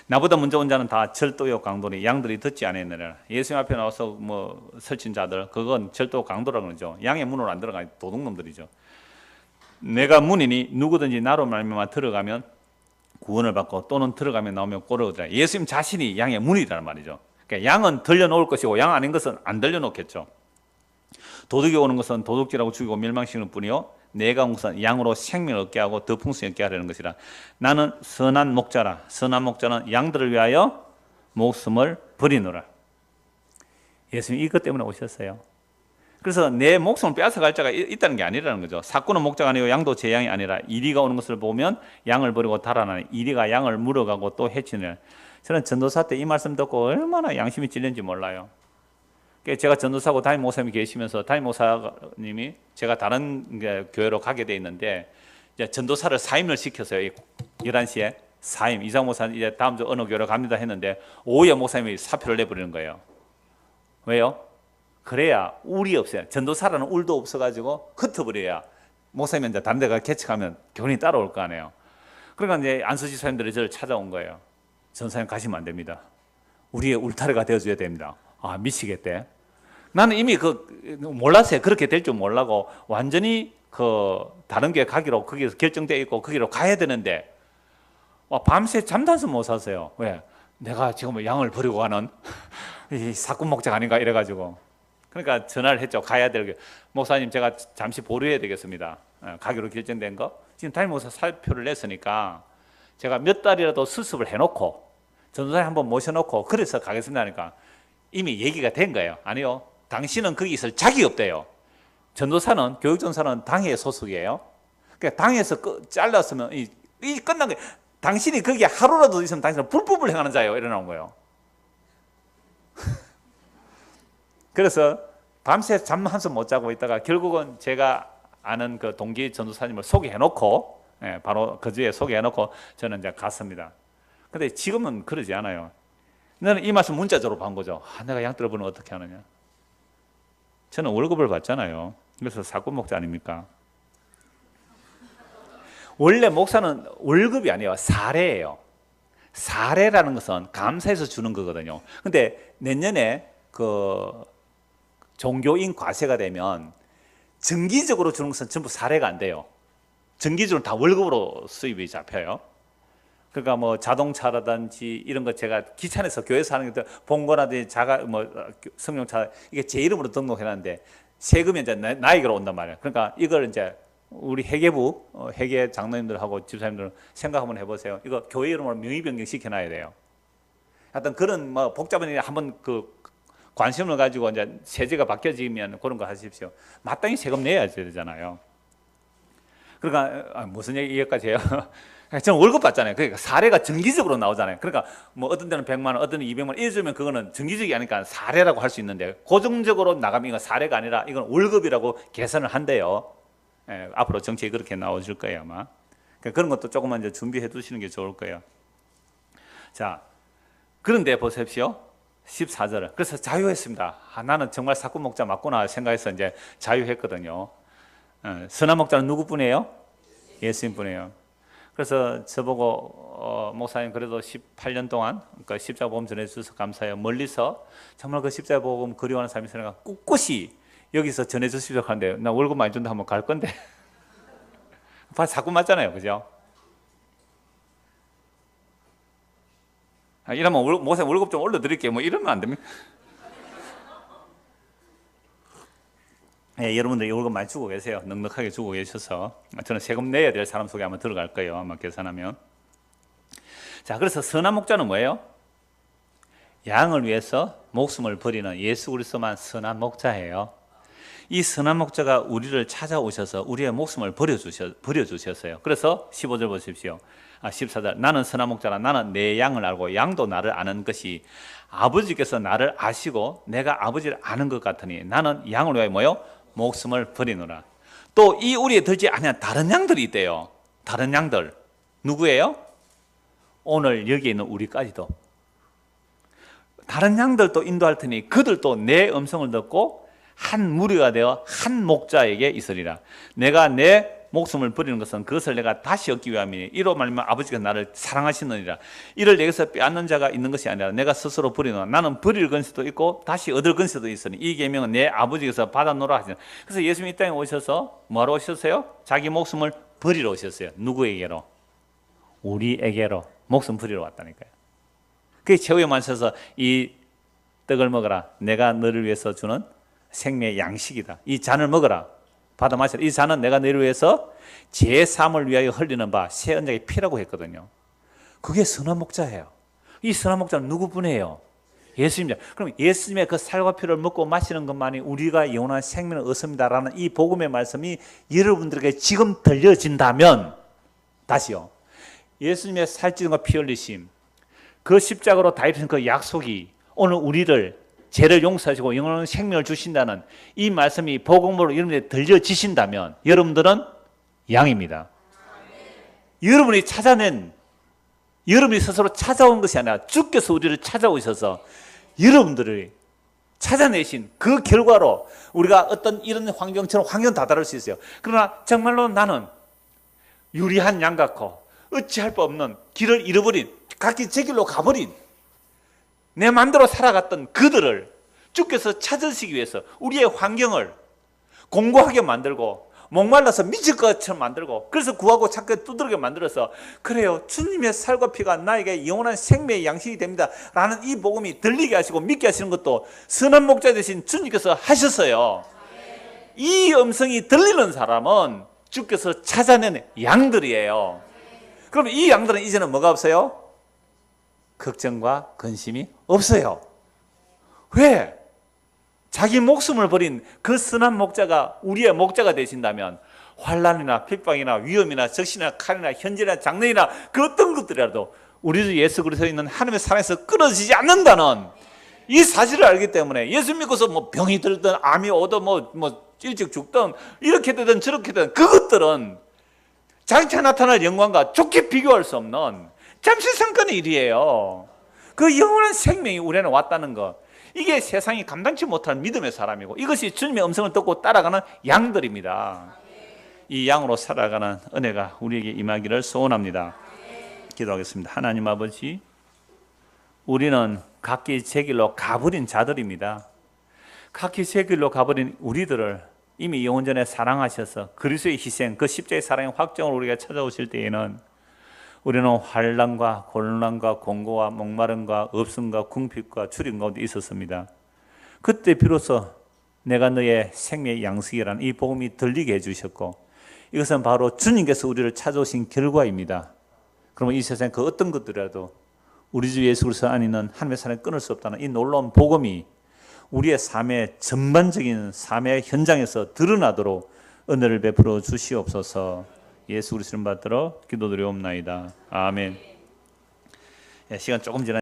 나보다 먼저 온 자는 다 절도요 강도니 양들이 듣지 아니하느니라. 예수님 앞에 나와서 뭐 설친 자들 그건 절도 강도라고 그러죠. 양의 문으로 안 들어가 도둑놈들이죠. 내가 문이니 누구든지 나로 말미암아 들어가면 구원을 받고 또는 들어가면 나오면 꼴을 얻으리라. 예수님 자신이 양의 문이라는 말이죠. 그러니까 양은 들려놓을 것이고 양 아닌 것은 안 들려놓겠죠. 도둑이 오는 것은 도둑질하고 죽이고 멸망시키는 뿐이요 내가 온 것은 양으로 생명을 얻게 하고 더 풍성히 얻게 하려는 것이라. 나는 선한 목자라. 선한 목자는 양들을 위하여 목숨을 버리노라. 예수님 이것 때문에 오셨어요. 그래서 내 목숨을 빼앗아갈 자가 있다는 게 아니라는 거죠. 사꾼은 목자가 아니고 양도 제 양이 아니라 이리가 오는 것을 보면 양을 버리고 달아나니 이리가 양을 물어가고 또 해치느라. 저는 전도사 때 이 말씀 듣고 얼마나 양심이 찔렸는지 몰라요. 제가 전도사고 담임 목사님이 계시면서 담임 목사님이 제가 다른 교회로 가게 돼 있는데 이제 전도사를 사임을 시켰어요. 11시에 사임. 이상 목사님 이제 다음 주 어느 교회로 갑니다 했는데 오후에 목사님이 사표를 내버리는 거예요. 왜요? 그래야 울이 없어요. 전도사라는 울도 없어가지고 흩어버려야 목사님이 이제 다른 데가 개척하면 교인이 따라올 거 아니에요. 그러니까 이제 안수지 사님들이 저를 찾아온 거예요. 전사님 가시면 안 됩니다. 우리의 울타리가 되어줘야 됩니다. 아, 미치겠대. 나는 이미 몰랐어요. 그렇게 될 줄 몰라고 완전히 다른 교회 가기로 거기서 결정되어 있고 거기로 가야 되는데 밤새 잠단서 못 잤어요. 왜? 내가 지금 양을 버리고 가는 이 사꾼 목적 아닌가 이래가지고. 그러니까 전화를 했죠. 가야 될 목사님 제가 잠시 보류해야 되겠습니다. 가기로 결정된 거. 지금 담임 목사 사표를 냈으니까 제가 몇 달이라도 수습을 해놓고 전도사님 한번 모셔놓고 그래서 가겠습니다 하니까 이미 얘기가 된 거예요. 아니요. 당신은 거기 있을 자격이 없대요. 전도사는 교육전사는 당회 소속이에요. 그러니까 당에서 잘랐으면 이 끝난 거예요. 당신이 거기에 하루라도 있으면 당신은 불법을 행하는 자예요. 이래 나온 거예요. 그래서 밤새 잠 한숨 못 자고 있다가 결국은 제가 아는 그 동기 전도사님을 소개해놓고 바로 그 주에 소개해놓고 저는 이제 갔습니다. 근데 지금은 그러지 않아요. 나는 이 말씀 문자적으로 본 거죠. 내가 양 들어보면 어떻게 하느냐. 저는 월급을 받잖아요. 그래서 사꾼 목자 아닙니까? 원래 목사는 월급이 아니에요. 사례예요. 사례라는 것은 감사해서 주는 거거든요. 근데 내년에 종교인 과세가 되면 정기적으로 주는 것은 전부 사례가 안 돼요. 정기적으로 다 월급으로 수입이 잡혀요. 그러니까 뭐 자동차라든지 이런 거 제가 기차 안에서 교회에서 하는 것들 봉고라든지 성용차 이게 제 이름으로 등록해놨는데 세금이 이제 나에게로 온단 말이에요. 그러니까 이걸 이제 우리 회계부 회계 장로님들하고 집사님들 생각 한번 해보세요. 이거 교회 이름으로 명의 변경 시켜놔야 돼요. 하여튼 그런 뭐 복잡한 일 한번 관심을 가지고 이제 세제가 바뀌어지면 그런 거 하십시오. 마땅히 세금 내야 되잖아요. 그러니까 무슨 얘기까지 해요? 저는 월급 받잖아요. 그러니까 사례가 정기적으로 나오잖아요. 그러니까 뭐 어떤 데는 100만 원, 어떤 데는 200만 원 이래주면 그거는 정기적이 아니까 사례라고 할 수 있는데 고정적으로 나가면 이건 사례가 아니라 이건 월급이라고 계산을 한대요. 예, 앞으로 정책이 그렇게 나와줄 거예요 아마. 그러니까 그런 것도 조금만 이제 준비해 두시는 게 좋을 거예요. 자, 그런데 보십시오. 14절을. 그래서 자유했습니다. 나는 정말 사꾼 목자 맞구나 생각해서 이제 자유했거든요. 선한 목자는 누구뿐이에요? 예수님뿐이에요. 그래서 저보고 목사님 그래도 18년 동안 그러니까 십자가 복음 전해주셔서 감사해요. 멀리서 정말 그 십자가 복음 그리워하는 사람이 있으니까 꿋꿋이 여기서 전해주십시오 하는데 나 월급 많이 준다 하면 갈 건데 자꾸 맞잖아요. 그죠? 이러면 목사님 월급 좀 올려드릴게요. 뭐 이러면 안 됩니까? 예, 여러분들이 월급 많이 주고 계세요. 넉넉하게 주고 계셔서 저는 세금 내야 될 사람 속에 아마 들어갈 거예요. 아마 계산하면. 자, 그래서 선한 목자는 뭐예요? 양을 위해서 목숨을 버리는 예수 그리스도만 선한 목자예요. 이 선한 목자가 우리를 찾아오셔서 우리의 목숨을 버려주셨어요. 그래서 15절 보십시오. 14절. 나는 선한 목자라. 나는 내 양을 알고 양도 나를 아는 것이 아버지께서 나를 아시고 내가 아버지를 아는 것 같으니 나는 양을 위하여 뭐요? 목숨을 버리노라. 또 이 우리에 들지 아니한 다른 양들이 있대요. 다른 양들 누구예요? 오늘 여기 있는 우리까지도. 다른 양들도 인도할 테니 그들도 내 음성을 듣고 한 무리가 되어 한 목자에게 있으리라. 내가 내 목숨을 버리는 것은 그것을 내가 다시 얻기 위함이니 이로 말하면 아버지가 나를 사랑하시느니라. 이를 내게서 빼앗는 자가 있는 것이 아니라 내가 스스로 버리노라. 나는 버릴 건수도 있고 다시 얻을 건수도 있으니 이 계명은 내 아버지께서 받아놓으라 하시는. 그래서 예수님이 이 땅에 오셔서 뭐하러 오셨어요? 자기 목숨을 버리러 오셨어요. 누구에게로? 우리에게로 목숨 버리러 왔다니까요. 그게 최후의 만세서 이 떡을 먹어라. 내가 너를 위해서 주는 생명의 양식이다. 이 잔을 먹어라. 받아 마시라. 이 잔은 내가 너를 위해서 제 삶을 위하여 흘리는 바 새 언약의 피라고 했거든요. 그게 선한 목자예요. 이 선한 목자는 누구뿐이에요? 예수님이죠. 그럼 예수님의 그 살과 피를 먹고 마시는 것만이 우리가 영원한 생명을 얻습니다라는 이 복음의 말씀이 여러분들에게 지금 들려진다면 다시요. 예수님의 살찌음과 피 흘리심, 그 십자가로 다 이루신 그 약속이 오늘 우리를 죄를 용서하시고 영원한 생명을 주신다는 이 말씀이 복음으로 여러분에게 들려지신다면 여러분들은 양입니다. 여러분이 찾아낸, 여러분이 스스로 찾아온 것이 아니라 주께서 우리를 찾아오셔서 여러분들을 찾아내신 그 결과로 우리가 어떤 이런 환경처럼 환경 다 다를 수 있어요. 그러나 정말로 나는 유리한 양 같고 어찌할 바 없는 길을 잃어버린, 각기 제 길로 가버린 내 마음대로 살아갔던 그들을 주께서 찾으시기 위해서 우리의 환경을 공고하게 만들고 목말라서 미칠 것처럼 만들고 그래서 구하고 찾게 두드러게 만들어서 그래요, 주님의 살과 피가 나에게 영원한 생명의 양식이 됩니다 라는 이 복음이 들리게 하시고 믿게 하시는 것도 선한 목자 되신 주님께서 하셨어요. 이 음성이 들리는 사람은 주께서 찾아낸 양들이에요. 그럼 이 양들은 이제는 뭐가 없어요? 걱정과 근심이 없어요. 왜? 자기 목숨을 버린 그 선한 목자가 우리의 목자가 되신다면 환난이나 핍박이나 위험이나 적신이나 칼이나 현질이나 장난이나 그 어떤 것들이라도 우리 주 예수 그리스도에 있는 하나님의 사랑에서 끊어지지 않는다는 이 사실을 알기 때문에 예수 믿고서 뭐 병이 들든 암이 오든 뭐 일찍 죽든 이렇게 되든 저렇게 되든 그것들은 장차 나타날 영광과 좋게 비교할 수 없는 잠시 잠깐의 일이에요. 그 영원한 생명이 우리에게 왔다는 것, 이게 세상이 감당치 못할 믿음의 사람이고 이것이 주님의 음성을 듣고 따라가는 양들입니다. 이 양으로 살아가는 은혜가 우리에게 임하기를 소원합니다. 기도하겠습니다. 하나님 아버지, 우리는 각기 제 길로 가버린 자들입니다. 각기 제 길로 가버린 우리들을 이미 영원전에 사랑하셔서 그리스도의 희생, 그 십자의 사랑의 확정을 우리가 찾아오실 때에는 우리는 환난과 곤란과 공고와 목마름과 없음과 궁핍과 주림 가운데 있었습니다. 그때 비로소 내가 너의 생명의 양식이라는 이 복음이 들리게 해주셨고 이것은 바로 주님께서 우리를 찾아오신 결과입니다. 그러면 이 세상 그 어떤 것들이라도 우리 주 예수 그리스도 안에 있는 하나님의 사랑을 끊을 수 없다는 이 놀라운 복음이 우리의 삶의 전반적인 삶의 현장에서 드러나도록 은혜를 베풀어 주시옵소서. 예수 그리스도 이름 받들어 기도드리옵나이다. 아멘. 시간 조금 지나